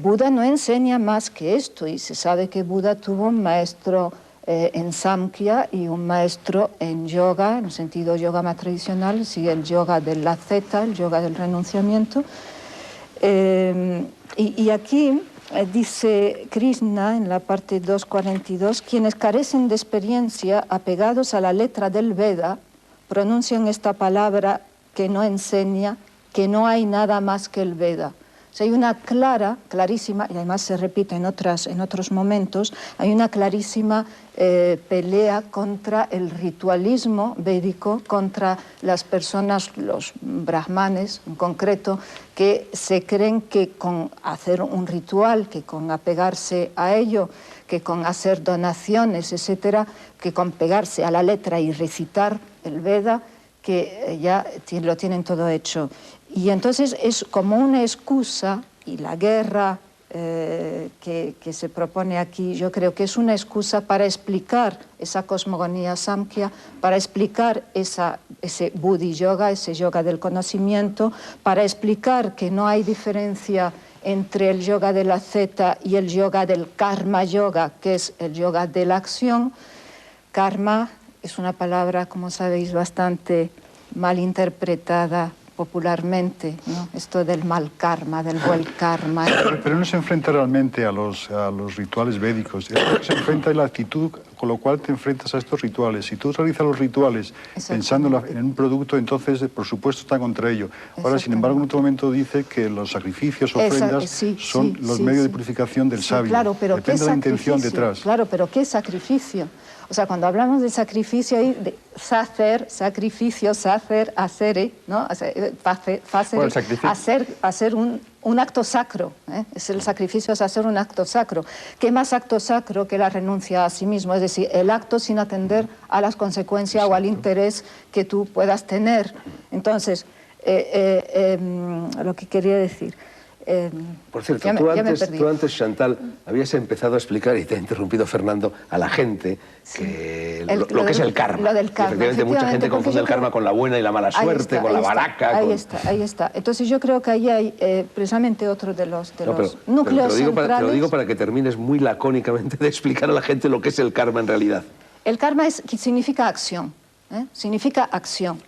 A: Buda no enseña más que esto, y se sabe que Buda tuvo un maestro en Samkhya y un maestro en yoga, en el sentido yoga más tradicional, sí, el yoga de la zeta, el yoga del renunciamiento. Y aquí dice Krishna en la parte 2.42, quienes carecen de experiencia apegados a la letra del Veda pronuncian esta palabra que no enseña que no hay nada más que el Veda. O sea, hay una clarísima, y además se repite en otros momentos, hay una clarísima pelea contra el ritualismo védico, contra las personas, los brahmanes en concreto, que se creen que con hacer un ritual, que con apegarse a ello, que con hacer donaciones, etcétera, que con pegarse a la letra y recitar el Veda, que ya lo tienen todo hecho. Y entonces es como una excusa, y la guerra que se propone aquí, yo creo que es una excusa para explicar esa cosmogonía Samkhya, para explicar ese Buddhi Yoga, ese yoga del conocimiento, para explicar que no hay diferencia entre el yoga de la zeta y el yoga del karma yoga, que es el yoga de la acción. Karma es una palabra, como sabéis, bastante mal interpretada popularmente, ¿no? Esto del mal karma, del buen karma.
D: Pero no se enfrenta realmente a los rituales védicos, se enfrenta en la actitud con lo cual te enfrentas a estos rituales. Si tú realizas los rituales pensando en un producto, entonces por supuesto está contra ello. Ahora, sin embargo, en otro momento dice que los sacrificios, ofrendas, son los medios de purificación del sabio.
A: Claro, pero
D: depende de la intención detrás.
A: Claro, pero ¿qué sacrificio? O sea, cuando hablamos de sacrificio, hay de sacer, sacrificio, sacer, hacer, ¿no? Hacer un acto sacro, ¿eh? Es el sacrificio, es hacer un acto sacro. ¿Qué más acto sacro que la renuncia a sí mismo? Es decir, el acto sin atender a las consecuencias o al interés que tú puedas tener. Entonces, lo que quería decir...
B: Por cierto, tú antes, Chantal, habías empezado a explicar, y te ha interrumpido Fernando, a la gente que lo que es el karma.
A: Lo del karma.
B: Efectivamente, mucha gente confunde el karma con la buena y la mala suerte, con la baraca.
A: Ahí está. Entonces yo creo que ahí hay precisamente otro de los núcleos centrales.
B: Te lo digo para que termines muy lacónicamente de explicar a la gente lo que es el karma en realidad.
A: El karma significa acción, significa acción.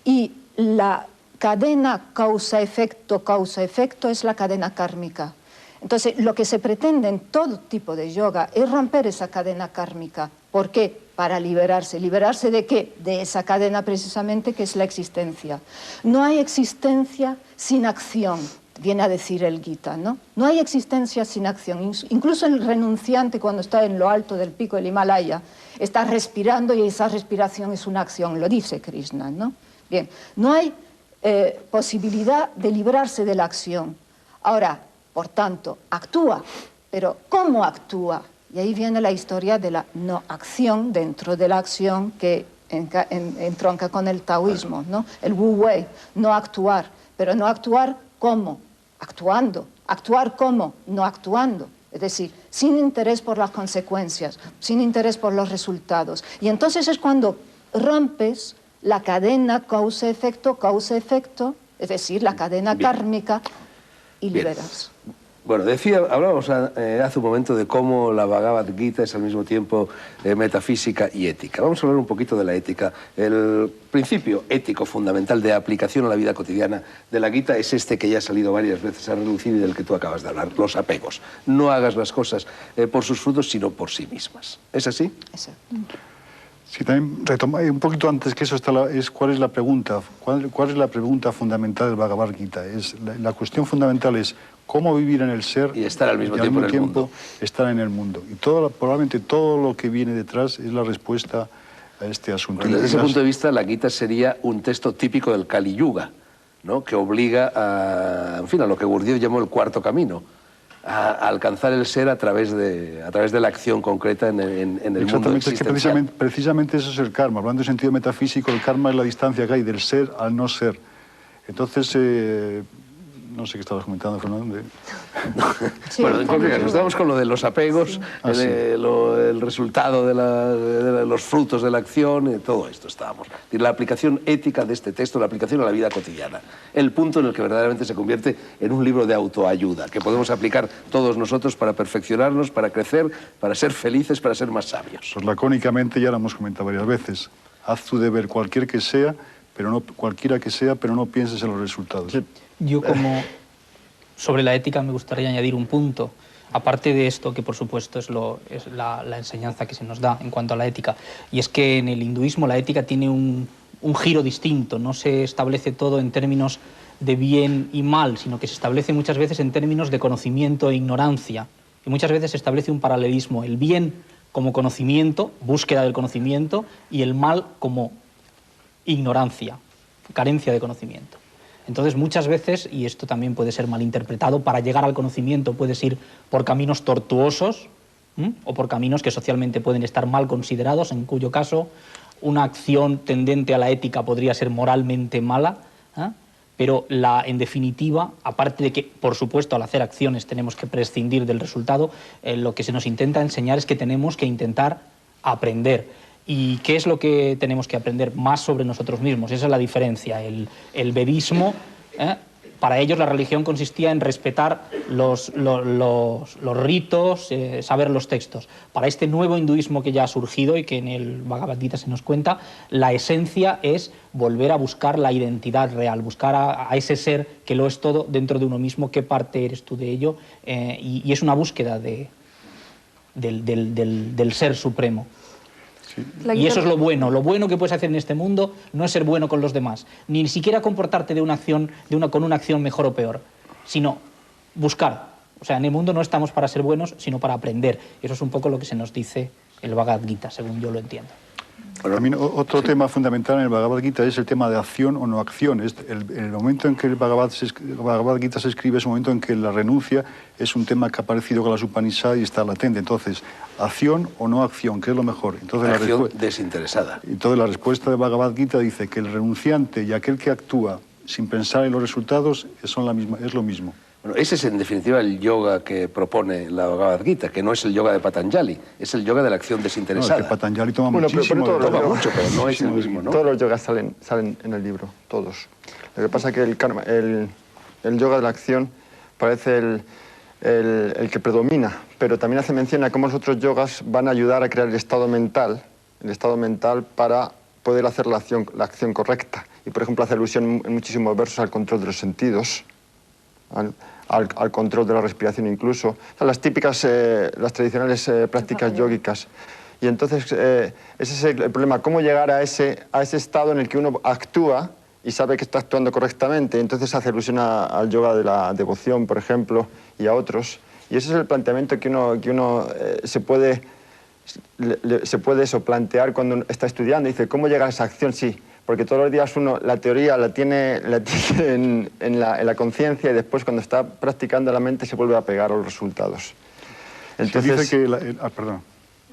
A: Y la cadena causa-efecto es la cadena kármica. Entonces, lo que se pretende en todo tipo de yoga es romper esa cadena kármica. ¿Por qué? Para liberarse. ¿Liberarse de qué? De esa cadena precisamente que es la existencia. No hay existencia sin acción, viene a decir el Gita, ¿no? No hay existencia sin acción. Incluso el renunciante, cuando está en lo alto del pico del Himalaya, está respirando y esa respiración es una acción, lo dice Krishna, ¿no? Bien, no hay posibilidad de librarse de la acción. Ahora, por tanto, actúa, pero ¿cómo actúa? Y ahí viene la historia de la no acción dentro de la acción que entronca con el taoísmo, ¿no? El Wu Wei, no actuar, pero no actuar ¿cómo? Actuando. Actuar ¿cómo? No actuando. Es decir, sin interés por las consecuencias, sin interés por los resultados. Y entonces es cuando rompes la cadena causa-efecto, es decir, la cadena kármica, y liberas.
B: Bueno, hablábamos hace un momento de cómo la Bhagavad Gita es al mismo tiempo metafísica y ética. Vamos a hablar un poquito de la ética. El principio ético fundamental de aplicación a la vida cotidiana de la Gita es este que ya ha salido varias veces a relucir y del que tú acabas de hablar, los apegos. No hagas las cosas por sus frutos, sino por sí mismas. ¿Es así?
A: Exacto.
D: Sí, también un poquito antes que eso está ¿cuál es la pregunta? ¿Cuál es la pregunta fundamental del Bhagavad Gita? La cuestión fundamental es cómo vivir en el ser
B: y estar al mismo tiempo en el mundo.
D: Estar en el mundo. Y probablemente todo lo que viene detrás es la respuesta a este asunto.
B: Bueno, desde ese punto de vista, la Gita sería un texto típico del Kali Yuga, ¿no? Que obliga a, en fin, a lo que Gurdjieff llamó el cuarto camino, a alcanzar el ser a través de la acción concreta en el mundo existencial.
D: Es que precisamente eso es el karma. Hablando en sentido metafísico, el karma es la distancia que hay del ser al no ser. Entonces, no sé qué estabas comentando, Fernando.
B: Sí, bueno, en cualquier caso, estamos con lo de los apegos, sí. El resultado de los frutos de la acción, todo esto estábamos. La aplicación ética de este texto, la aplicación a la vida cotidiana. El punto en el que verdaderamente se convierte en un libro de autoayuda, que podemos aplicar todos nosotros para perfeccionarnos, para crecer, para ser felices, para ser más sabios.
D: Pues lacónicamente, ya lo hemos comentado varias veces, haz tu deber cualquiera que sea, pero no pienses en los resultados. Sí.
C: Yo sobre la ética me gustaría añadir un punto, aparte de esto que por supuesto es la enseñanza que se nos da en cuanto a la ética, y es que en el hinduismo la ética tiene un giro distinto, no se establece todo en términos de bien y mal, sino que se establece muchas veces en términos de conocimiento e ignorancia, y muchas veces se establece un paralelismo, el bien como conocimiento, búsqueda del conocimiento, y el mal como ignorancia, carencia de conocimiento. Entonces, muchas veces, y esto también puede ser malinterpretado, para llegar al conocimiento puedes ir por caminos tortuosos o por caminos que socialmente pueden estar mal considerados, en cuyo caso una acción tendente a la ética podría ser moralmente mala, pero en definitiva, aparte de que, por supuesto, al hacer acciones tenemos que prescindir del resultado, lo que se nos intenta enseñar es que tenemos que intentar aprender. ¿Y qué es lo que tenemos que aprender más sobre nosotros mismos? Esa es la diferencia. El vedismo, para ellos la religión consistía en respetar los ritos, saber los textos. Para este nuevo hinduismo que ya ha surgido y que en el Bhagavad Gita se nos cuenta, la esencia es volver a buscar la identidad real, buscar a ese ser que lo es todo dentro de uno mismo, qué parte eres tú de ello, y es una búsqueda del ser supremo.
D: Sí.
C: Y eso es lo bueno que puedes hacer en este mundo no es ser bueno con los demás, ni siquiera comportarte con una acción mejor o peor, sino buscar. O sea, en el mundo no estamos para ser buenos, sino para aprender. Eso es un poco lo que se nos dice el Bhagavad Gita, según yo lo entiendo.
D: También otro tema fundamental en el Bhagavad Gita es el tema de acción o no acción. El momento en que el Bhagavad Gita se escribe es un momento en que la renuncia es un tema que ha aparecido con las Upanishads y está latente. Entonces, acción o no acción, ¿qué es lo mejor? Entonces,
B: acción desinteresada.
D: Entonces, la respuesta de Bhagavad Gita dice que el renunciante y aquel que actúa sin pensar en los resultados es lo mismo.
B: Bueno, ese es en definitiva el yoga que propone la Bhagavad Gita, que no es el yoga de Patanjali, es el yoga de la acción desinteresada.
D: No, es que Patanjali toma muchísimo.
B: Toma mucho, pero no es el mismo, ¿no?
F: Todos los yogas salen en el libro, todos. Lo que pasa es que el yoga de la acción parece el que predomina, pero también hace mención a cómo los otros yogas van a ayudar a crear el estado mental para poder hacer la acción correcta. Y, por ejemplo, hace alusión en muchísimos versos al control de los sentidos, al control de la respiración incluso, o sea, las típicas, las tradicionales prácticas yógicas. Y entonces ese es el problema, cómo llegar a ese estado en el que uno actúa y sabe que está actuando correctamente. Entonces hace alusión al yoga de la devoción, por ejemplo, y a otros. Y ese es el planteamiento que uno se puede eso plantear cuando está estudiando. Dice, ¿cómo llegar a esa acción? Sí. Porque todos los días uno la teoría la tiene en la conciencia y después cuando está practicando la mente se vuelve a pegar a los resultados. Entonces,
D: se dice que perdón.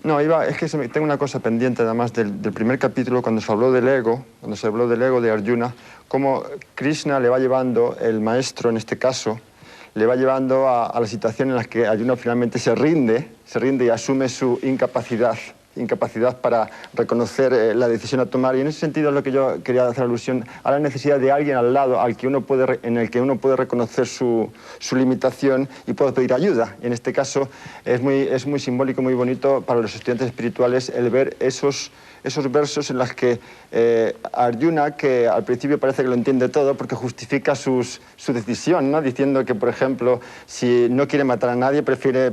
F: No, es que tengo una cosa pendiente además del primer capítulo cuando se habló del ego, de Arjuna, cómo Krishna le va llevando, el maestro en este caso, le va llevando a la situación en la que Arjuna finalmente se rinde y asume su incapacidad para reconocer la decisión a tomar. Y en ese sentido es lo que yo quería hacer alusión a la necesidad de alguien al lado en el que uno puede reconocer su limitación y puede pedir ayuda. Y en este caso es muy simbólico, muy bonito para los estudiantes espirituales el ver esos versos en los que Arjuna, que al principio parece que lo entiende todo porque justifica su decisión, ¿no? Diciendo que, por ejemplo, si no quiere matar a nadie, prefiere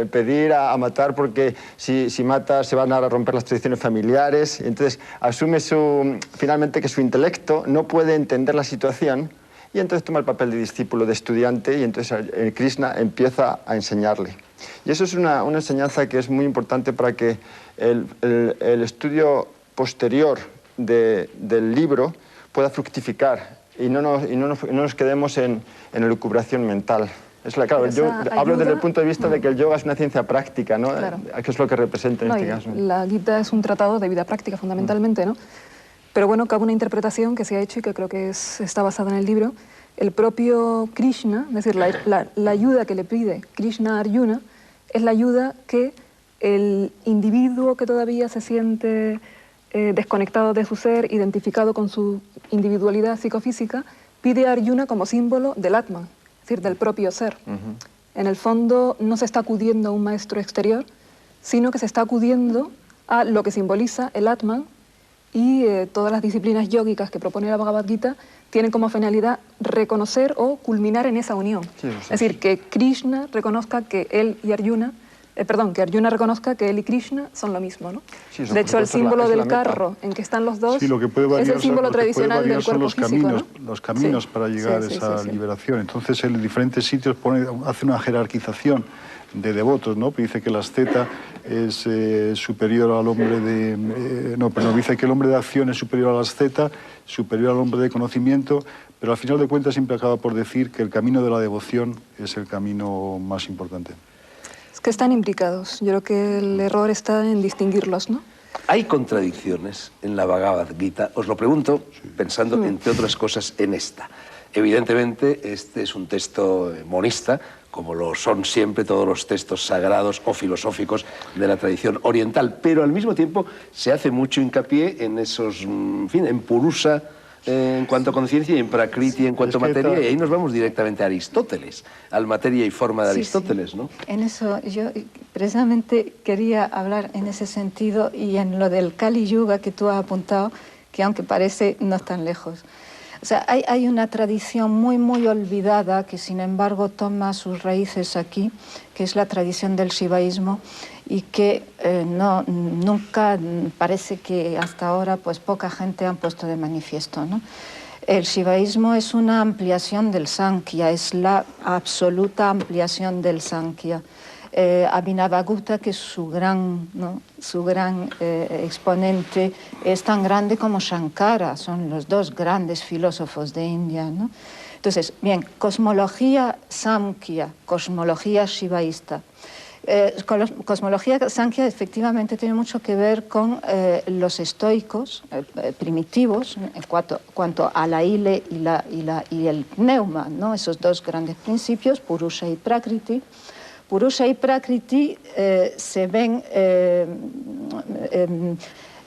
F: pedir a matar porque si mata se van a romper las tradiciones familiares. Entonces asume finalmente que su intelecto no puede entender la situación y entonces toma el papel de discípulo, de estudiante, y entonces Krishna empieza a enseñarle. Y eso es una enseñanza que es muy importante para que el estudio posterior del libro pueda fructificar y no nos quedemos en elucubración mental. Claro, yo hablo desde el punto de vista de que el yoga es una ciencia práctica, ¿no?
E: Claro.
F: Que es lo que representa en este caso.
E: La Gita es un tratado de vida práctica, fundamentalmente, ¿no? Pero bueno, cabe una interpretación que se ha hecho y que creo que está basada en el libro. El propio Krishna, es decir, la ayuda que le pide Krishna a Arjuna es la ayuda que el individuo que todavía se siente desconectado de su ser, identificado con su individualidad psicofísica, pide a Arjuna como símbolo del Atman, es decir, del propio ser. En el fondo no se está acudiendo a un maestro exterior, sino que se está acudiendo a lo que simboliza el Atman, y todas las disciplinas yógicas que propone la Bhagavad Gita tienen como finalidad reconocer o culminar en esa unión. Sí, es decir, que Krishna reconozca que él y Arjuna, que Arjuna reconozca que él y Krishna son lo mismo, ¿no? Sí, de hecho, el símbolo del carro en que están los dos
D: lo que puede variar,
E: es el símbolo tradicional del cuerpo físico, ¿no?
D: Los caminos para llegar a esa liberación. Entonces, en diferentes sitios hace una jerarquización de devotos, ¿no? Dice que el asceta es superior al hombre de... dice que el hombre de acción es superior al asceta, superior al hombre de conocimiento, pero al final de cuentas siempre acaba por decir que el camino de la devoción es el camino más importante.
E: Es que están imbricados. Yo creo que el error está en distinguirlos, ¿no?
B: ¿Hay contradicciones en la Bhagavad Gita? Os lo pregunto pensando, entre otras cosas, en esta. Evidentemente, este es un texto monista, como lo son siempre todos los textos sagrados o filosóficos de la tradición oriental, pero al mismo tiempo se hace mucho hincapié en esos, en Purusha en cuanto a conciencia y en Prakriti en cuanto a materia, y ahí nos vamos directamente a Aristóteles, al materia y forma de Aristóteles, ¿no?
A: En eso yo precisamente quería hablar en ese sentido y en lo del Kali Yuga que tú has apuntado, que aunque parece no es tan lejos. O sea, hay una tradición muy, muy olvidada que, sin embargo, toma sus raíces aquí, que es la tradición del shivaísmo, y que nunca, parece que hasta ahora, pues poca gente han puesto de manifiesto, ¿no? El shivaísmo es una ampliación del Sankhya, es la absoluta ampliación del Sankhya. Abhinavagupta, que es su gran exponente, es tan grande como Shankara, son los dos grandes filósofos de India, ¿no? Entonces, bien, cosmología Samkhya, cosmología shivaísta. Cosmología Sankhya efectivamente tiene mucho que ver con los estoicos primitivos en cuanto a la ile y el pneuma, ¿no? Esos dos grandes principios, Purusha y Prakriti. Purusha y Prakriti se ven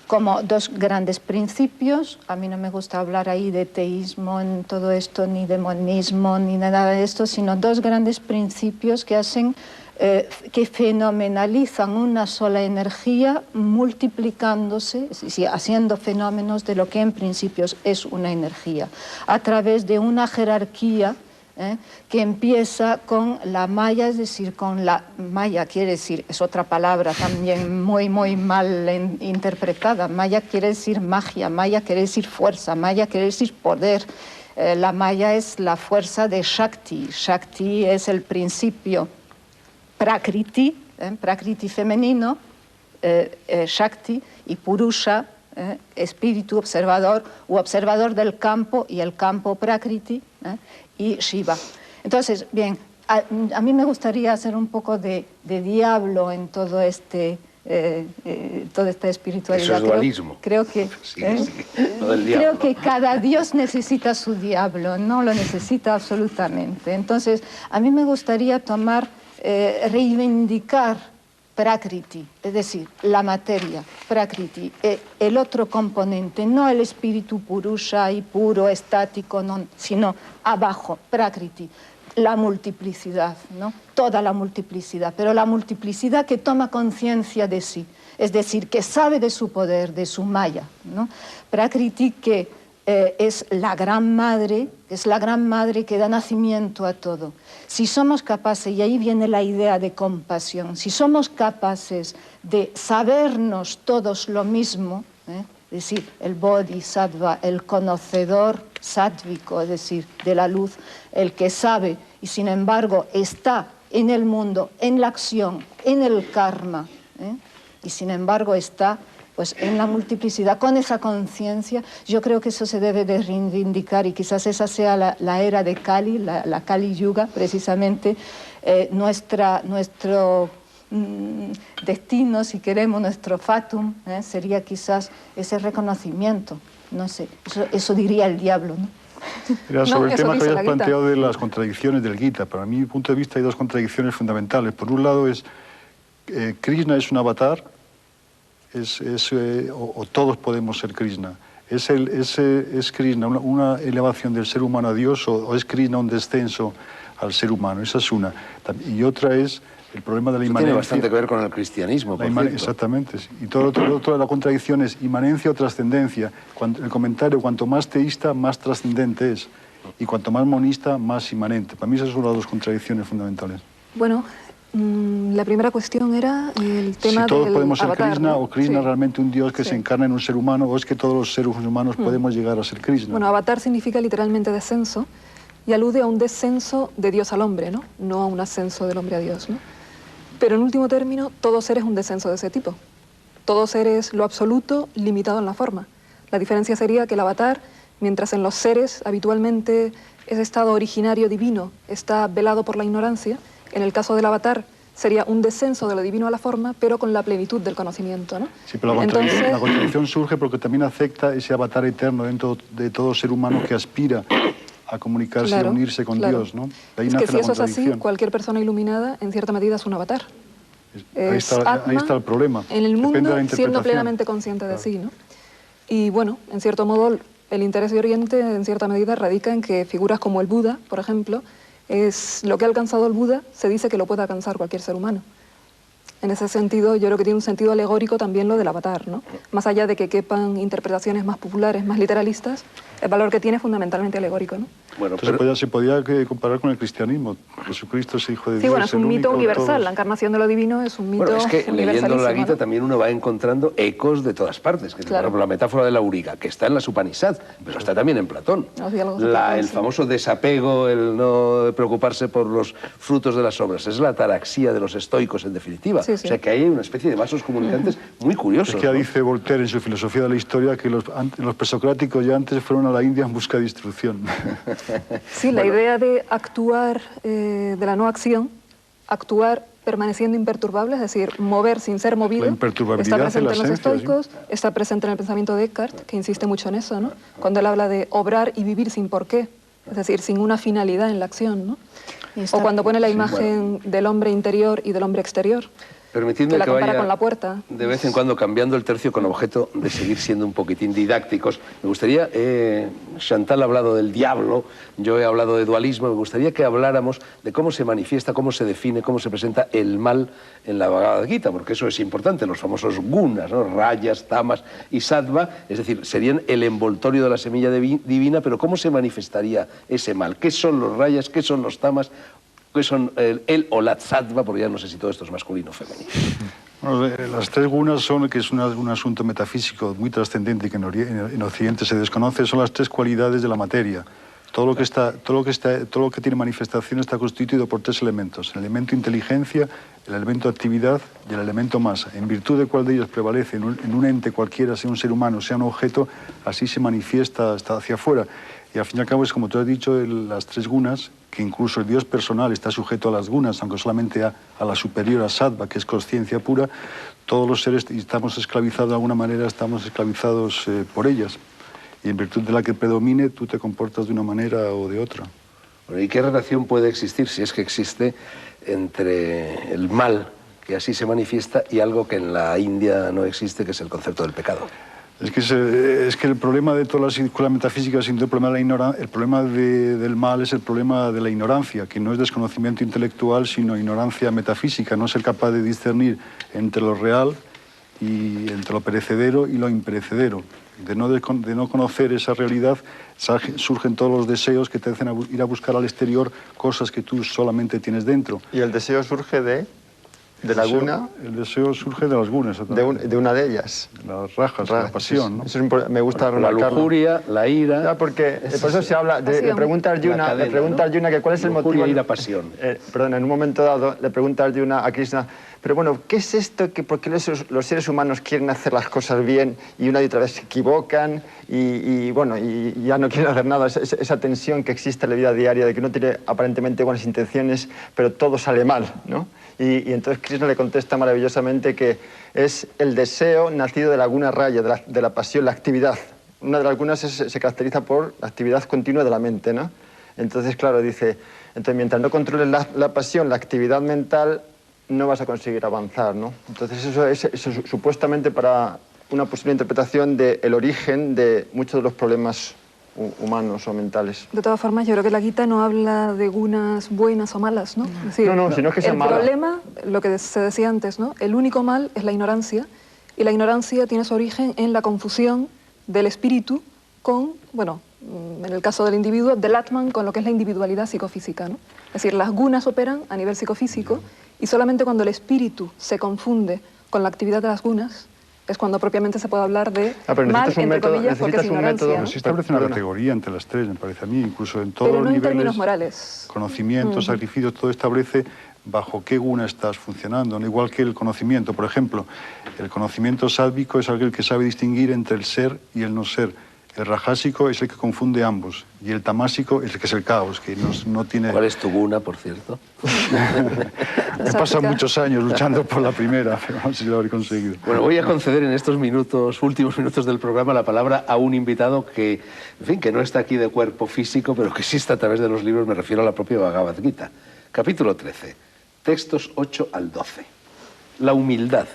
A: como dos grandes principios. A mí no me gusta hablar ahí de teísmo en todo esto, ni de monismo, ni nada de esto, sino dos grandes principios que hacen, que fenomenalizan una sola energía, multiplicándose, haciendo fenómenos de lo que en principios es una energía, a través de una jerarquía que empieza con la maya, es decir, con la maya quiere decir, es otra palabra también muy, muy mal interpretada. Maya quiere decir magia, maya quiere decir fuerza, maya quiere decir poder. La maya es la fuerza de Shakti. Shakti es el principio Prakriti, Prakriti femenino, Shakti, y Purusha, espíritu observador u observador del campo, y el campo Prakriti, y Shiva. Entonces, bien, a mí me gustaría hacer un poco de diablo en todo toda esta espiritualidad.
B: Eso es dualismo.
A: Creo que cada dios necesita su diablo, no lo necesita absolutamente. Entonces, a mí me gustaría reivindicar Prakriti, es decir, la materia, Prakriti, el otro componente, no el espíritu Purusha y puro, estático, no, sino abajo, Prakriti, la multiplicidad, ¿no? Toda la multiplicidad, pero la multiplicidad que toma conciencia de sí, es decir, que sabe de su poder, de su maya, ¿no? Prakriti, que es la gran madre que da nacimiento a todo. Si somos capaces, y ahí viene la idea de compasión, si somos capaces de sabernos todos lo mismo, es decir, el bodhisattva, el conocedor sátvico, es decir, de la luz, el que sabe y sin embargo está en el mundo, en la acción, en el karma, y sin embargo está pues en la multiplicidad, con esa conciencia. Yo creo que eso se debe de reivindicar y quizás esa sea la era de Kali, la Kali Yuga, precisamente, nuestro destino, si queremos, nuestro fatum, sería quizás ese reconocimiento, no sé, eso diría el diablo, ¿no?
D: Era sobre el tema que habías
E: Gita.
D: planteado de las contradicciones del Gita. Para mi punto de vista hay dos contradicciones fundamentales. Por un lado es Krishna es un avatar, o todos podemos ser Krishna. ¿Es Krishna una elevación del ser humano a Dios o es Krishna un descenso al ser humano? Esa es una. Y otra es el problema de la inmanencia.
B: Tiene bastante que ver con el cristianismo, por cierto.
D: Exactamente. Sí. Y todo lo otro de la contradicción es inmanencia o trascendencia. El comentario, cuanto más teísta, más trascendente es. Y cuanto más monista, más inmanente. Para mí esas son las dos contradicciones fundamentales.
E: Bueno, la primera cuestión era el tema
D: si todos
E: del
D: podemos ser
E: avatar,
D: Krishna,
E: ¿no?
D: o Krishna
E: Sí.
D: realmente un Dios que se encarna en un ser humano, o es que todos los seres humanos podemos llegar a ser Krishna.
E: Bueno, avatar significa literalmente descenso y alude a un descenso de Dios al hombre, ¿no? No a un ascenso del hombre a Dios, ¿no? Pero en último término, todo ser es un descenso de ese tipo. Todo ser es lo absoluto limitado en la forma. La diferencia sería que el avatar, mientras en los seres habitualmente ese estado originario divino está velado por la ignorancia, en el caso del avatar sería un descenso de lo divino a la forma, pero con la plenitud del conocimiento, ¿no?
D: Sí, pero la contradicción surge porque también afecta ese avatar eterno dentro de todo ser humano que aspira a comunicarse y a unirse con Dios, ¿no? De ahí
E: es
D: nace
E: que si
D: la
E: eso es así,
D: contradicción.
E: cualquier persona iluminada, en cierta medida, es un avatar.
D: Ahí está el problema.
E: En el
D: Depende de la
E: mundo, siendo
D: interpretación.
E: plenamente consciente de sí, ¿no? Y bueno, en cierto modo, el interés de Oriente, en cierta medida, radica en que figuras como el Buda, por ejemplo, es lo que ha alcanzado el Buda, se dice que lo puede alcanzar cualquier ser humano. En ese sentido, yo creo que tiene un sentido alegórico también lo del avatar, ¿no? Más allá de que quepan interpretaciones más populares, más literalistas, el valor que tiene es fundamentalmente alegórico, ¿no?
B: Bueno,
D: entonces se podía comparar con el cristianismo. Jesucristo es hijo de Dios.
E: Sí, bueno, es un mito universal.
D: Todos.
E: La encarnación de lo divino es un mito
B: bueno, es que leyendo la Gita,
E: ¿no?
B: también uno va encontrando ecos de todas partes. Que,
E: Claro.
B: Por ejemplo, la metáfora de la auriga, que está en las Upanishads, pero está también en Platón. El famoso desapego, el no preocuparse por los frutos de las obras. Es la ataraxia de los estoicos, en definitiva.
E: Sí, sí.
B: O sea, que hay una especie de vasos comunicantes muy curiosos.
D: Es que ya
B: ¿no?
D: dice Voltaire en su filosofía de la historia que los presocráticos ya antes fueron a la India en busca de instrucción.
E: Sí, la idea de actuar, de la no acción, actuar permaneciendo imperturbable, es decir, mover sin ser movido,
D: La imperturbabilidad
E: está presente
D: es
E: en
D: la
E: los
D: esencia,
E: estoicos, está presente en el pensamiento de Eckhart, que insiste mucho en eso, ¿no? Cuando él habla de obrar y vivir sin por qué, es decir, sin una finalidad en la acción, ¿no? O cuando pone la imagen del hombre interior y del hombre exterior.
B: Permitidme
E: que la
B: que
E: compara
B: vaya
E: con la puerta.
B: de vez en cuando cambiando el tercio con objeto de seguir siendo un poquitín didácticos. Me gustaría, Chantal ha hablado del diablo, yo he hablado de dualismo, me gustaría que habláramos de cómo se manifiesta, cómo se define, cómo se presenta el mal en la Bhagavad Gita, porque eso es importante, los famosos gunas, ¿no? Rayas, tamas y sattva, es decir, serían el envoltorio de la semilla divina, pero ¿cómo se manifestaría ese mal? ¿Qué son los rayas? ¿Qué son los tamas? ¿Qué son el o la sattva? Porque ya no sé si todo esto es masculino o femenino.
D: Bueno, las tres gunas son, que es un asunto metafísico muy trascendente que en Occidente se desconoce, son las tres cualidades de la materia. Todo lo que tiene manifestación está constituido por tres elementos: el elemento inteligencia, el elemento actividad y el elemento masa. En virtud de cuál de ellos prevalece en un ente cualquiera, sea un ser humano, sea un objeto, así se manifiesta hasta hacia afuera. Y al fin y al cabo es, como tú has dicho, las tres gunas, que incluso el Dios personal está sujeto a las gunas, aunque solamente a la superior, a sattva, que es conciencia pura. Todos los seres estamos esclavizados de alguna manera, estamos esclavizados por ellas. Y en virtud de la que predomine, tú te comportas de una manera o de otra.
B: Bueno, ¿y qué relación puede existir, si es que existe, entre el mal, que así se manifiesta, y algo que en la India no existe, que es el concepto del pecado?
D: Es que el problema de todas las escuelas metafísicas, el problema de la ignorancia, el problema del mal es el problema de la ignorancia, que no es desconocimiento intelectual, sino ignorancia metafísica, no ser capaz de discernir entre lo real y entre lo perecedero y lo imperecedero. De no conocer esa realidad surgen todos los deseos que te hacen ir a buscar al exterior cosas que tú solamente tienes dentro.
F: ¿Y el deseo surge de...? de la guna.
D: El deseo surge de las gunas.
F: De una de ellas.
D: Las rajas, la pasión, ¿no?
F: Eso es me gusta remarcarlo.
B: La lujuria, la ira...
F: Ya, porque por eso se habla... le pregunta a Arjuna, que cuál es el motivo...
B: Lujuria y la pasión.
F: Perdón, en un momento dado le pregunta a Arjuna a Krishna, pero bueno, ¿qué es esto? ¿Por qué los seres humanos quieren hacer las cosas bien y una y otra vez se equivocan y ya no quieren hacer nada? Esa tensión que existe en la vida diaria de que uno tiene aparentemente buenas intenciones, pero todo sale mal, ¿no? Y entonces Krishna le contesta maravillosamente que es el deseo nacido de la guna raya, de la pasión, la actividad. Una de las gunas se caracteriza por la actividad continua de la mente, ¿no? Entonces, claro, dice, entonces mientras no controles la pasión, la actividad mental, no vas a conseguir avanzar, ¿no? Entonces eso es supuestamente para una posible interpretación del origen de muchos de los problemas humanos o mentales.
E: De todas formas, yo creo que la Gita no habla de gunas buenas o malas, ¿no? Es decir,
F: no, sino que sea mala.
E: El problema, lo que se decía antes, ¿no? El único mal es la ignorancia, y la ignorancia tiene su origen en la confusión del espíritu con, bueno, en el caso del individuo, del Atman con lo que es la individualidad psicofísica, ¿no? Es decir, las gunas operan a nivel psicofísico y solamente cuando el espíritu se confunde con la actividad de las gunas es cuando propiamente se puede hablar de mal, entre comillas, porque es ignorancia, ¿no?
D: Sí establece una categoría entre las tres, me parece a mí, incluso en todos
E: los
D: niveles.
E: Pero no en términos morales.
D: Conocimiento, sacrificio, todo establece bajo qué guna estás funcionando, ¿no? Igual que el conocimiento. Por ejemplo, el conocimiento sádvico es aquel que sabe distinguir entre el ser y el no ser. El rajásico es el que confunde ambos y el tamásico es el que es el caos, que no tiene...
B: ¿Cuál es tu guna, por cierto?
D: Me pasan muchos años luchando por la primera, pero no sé si lo habré conseguido.
B: Bueno, voy a conceder en estos últimos minutos del programa la palabra a un invitado que, en fin, que no está aquí de cuerpo físico, pero que sí está a través de los libros, me refiero a la propia Bhagavad Gita. Capítulo 13, textos 8 al 12. La humildad,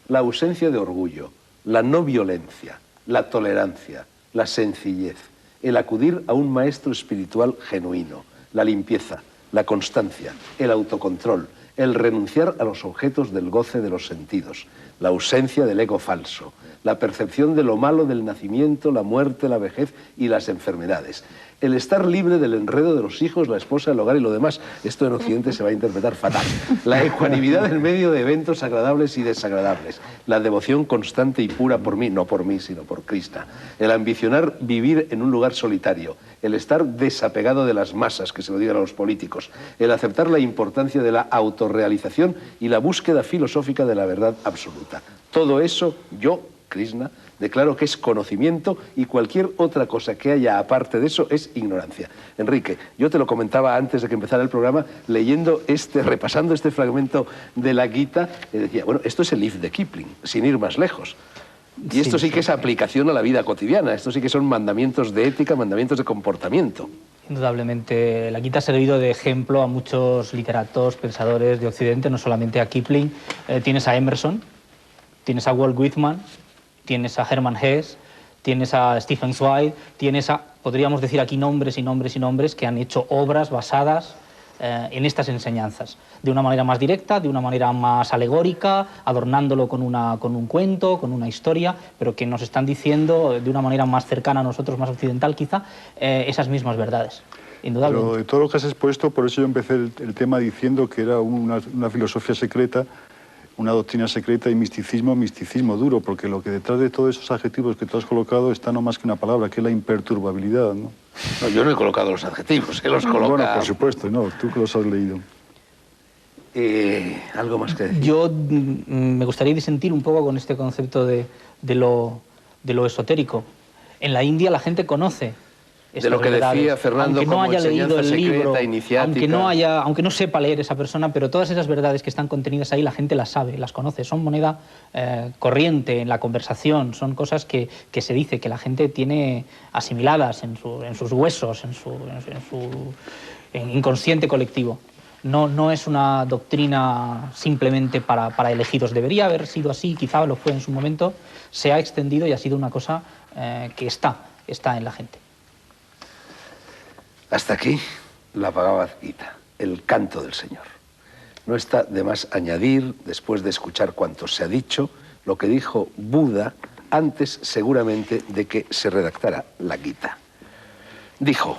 B: la ausencia de orgullo, la no violencia, la tolerancia, la sencillez, el acudir a un maestro espiritual genuino, la limpieza, la constancia, el autocontrol, el renunciar a los objetos del goce de los sentidos, la ausencia del ego falso, la percepción de lo malo del nacimiento, la muerte, la vejez y las enfermedades, el estar libre del enredo de los hijos, la esposa, el hogar y lo demás. Esto en Occidente se va a interpretar fatal. La ecuanimidad en medio de eventos agradables y desagradables, la devoción constante y pura por mí, no por mí, sino por Krishna, el ambicionar vivir en un lugar solitario, el estar desapegado de las masas, que se lo digan a los políticos, el aceptar la importancia de la autorrealización y la búsqueda filosófica de la verdad absoluta. Todo eso, yo, Krishna, declaro que es conocimiento y cualquier otra cosa que haya aparte de eso es ignorancia. Enrique, yo te lo comentaba antes de que empezara el programa, repasando este fragmento de la Gita, decía, bueno, esto es el If de Kipling, sin ir más lejos. Y esto sí que es aplicación a la vida cotidiana, esto sí que son mandamientos de ética, mandamientos de comportamiento.
C: Indudablemente, la Gita ha servido de ejemplo a muchos literatos, pensadores de Occidente, no solamente a Kipling. Tienes a Emerson, tienes a Walt Whitman, tienes a Hermann Hesse, tienes a Stephen Zweig, tienes a, podríamos decir aquí nombres y nombres y nombres que han hecho obras basadas en estas enseñanzas, de una manera más directa, de una manera más alegórica, adornándolo con un cuento, con una historia, pero que nos están diciendo de una manera más cercana a nosotros, más occidental quizá, esas mismas verdades. Indudablemente.
D: Pero de todo lo que has expuesto, por eso yo empecé el tema diciendo que era una filosofía secreta, una doctrina secreta y misticismo duro, porque lo que detrás de todos esos adjetivos que tú has colocado está no más que una palabra, que es la imperturbabilidad, ¿no?
B: No, yo no he colocado los adjetivos, los coloca...
D: Bueno, por supuesto, no, tú que los has leído.
B: ¿Algo más que decir?
C: Yo me gustaría disentir un poco con este concepto de lo esotérico. En la India la gente conoce
B: de lo que decía Fernando,
C: aunque no haya leído el libro,
B: iniciática.
C: aunque no sepa leer esa persona, pero todas esas verdades que están contenidas ahí la gente las sabe, las conoce, son moneda corriente en la conversación, son cosas que se dice, que la gente tiene asimiladas en sus huesos, en su inconsciente colectivo. No es una doctrina simplemente para elegidos, debería haber sido así, quizá lo fue en su momento, se ha extendido y ha sido una cosa que está en la gente.
B: Hasta aquí la Bhagavad Gita, el canto del Señor. No está de más añadir, después de escuchar cuanto se ha dicho, lo que dijo Buda antes seguramente de que se redactara la Gita. Dijo,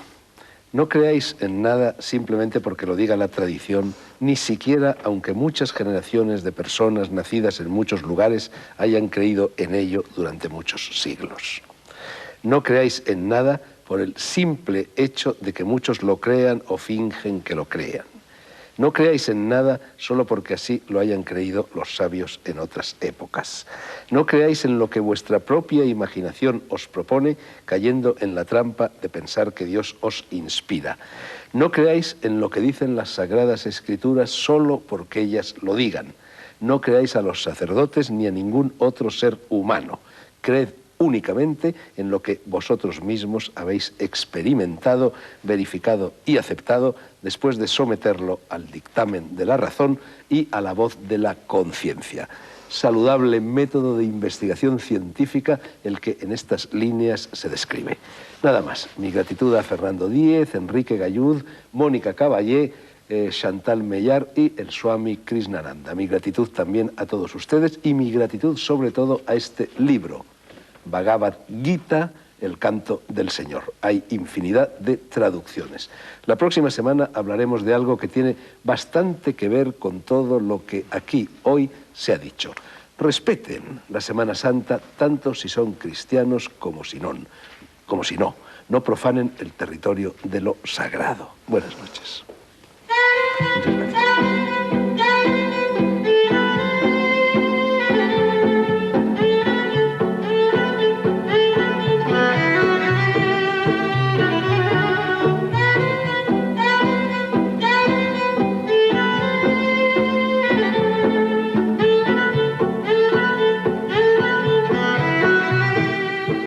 B: No creáis en nada simplemente porque lo diga la tradición, ni siquiera aunque muchas generaciones de personas nacidas en muchos lugares hayan creído en ello durante muchos siglos. No creáis en nada por el simple hecho de que muchos lo crean o fingen que lo crean. No creáis en nada solo porque así lo hayan creído los sabios en otras épocas. No creáis en lo que vuestra propia imaginación os propone, cayendo en la trampa de pensar que Dios os inspira. No creáis en lo que dicen las Sagradas Escrituras solo porque ellas lo digan. No creáis a los sacerdotes ni a ningún otro ser humano. Creed únicamente en lo que vosotros mismos habéis experimentado, verificado y aceptado después de someterlo al dictamen de la razón y a la voz de la conciencia. Saludable método de investigación científica el que en estas líneas se describe. Nada más. Mi gratitud a Fernando Díez, Enrique Gallud, Mónica Caballé, Chantal Mellar y el Swami Krishnananda. Mi gratitud también a todos ustedes y mi gratitud sobre todo a este libro, Bhagavad Gita, el canto del Señor. Hay infinidad de traducciones. La próxima semana hablaremos de algo que tiene bastante que ver con todo lo que aquí hoy se ha dicho. Respeten la Semana Santa tanto si son cristianos como si no. No profanen el territorio de lo sagrado. Buenas noches.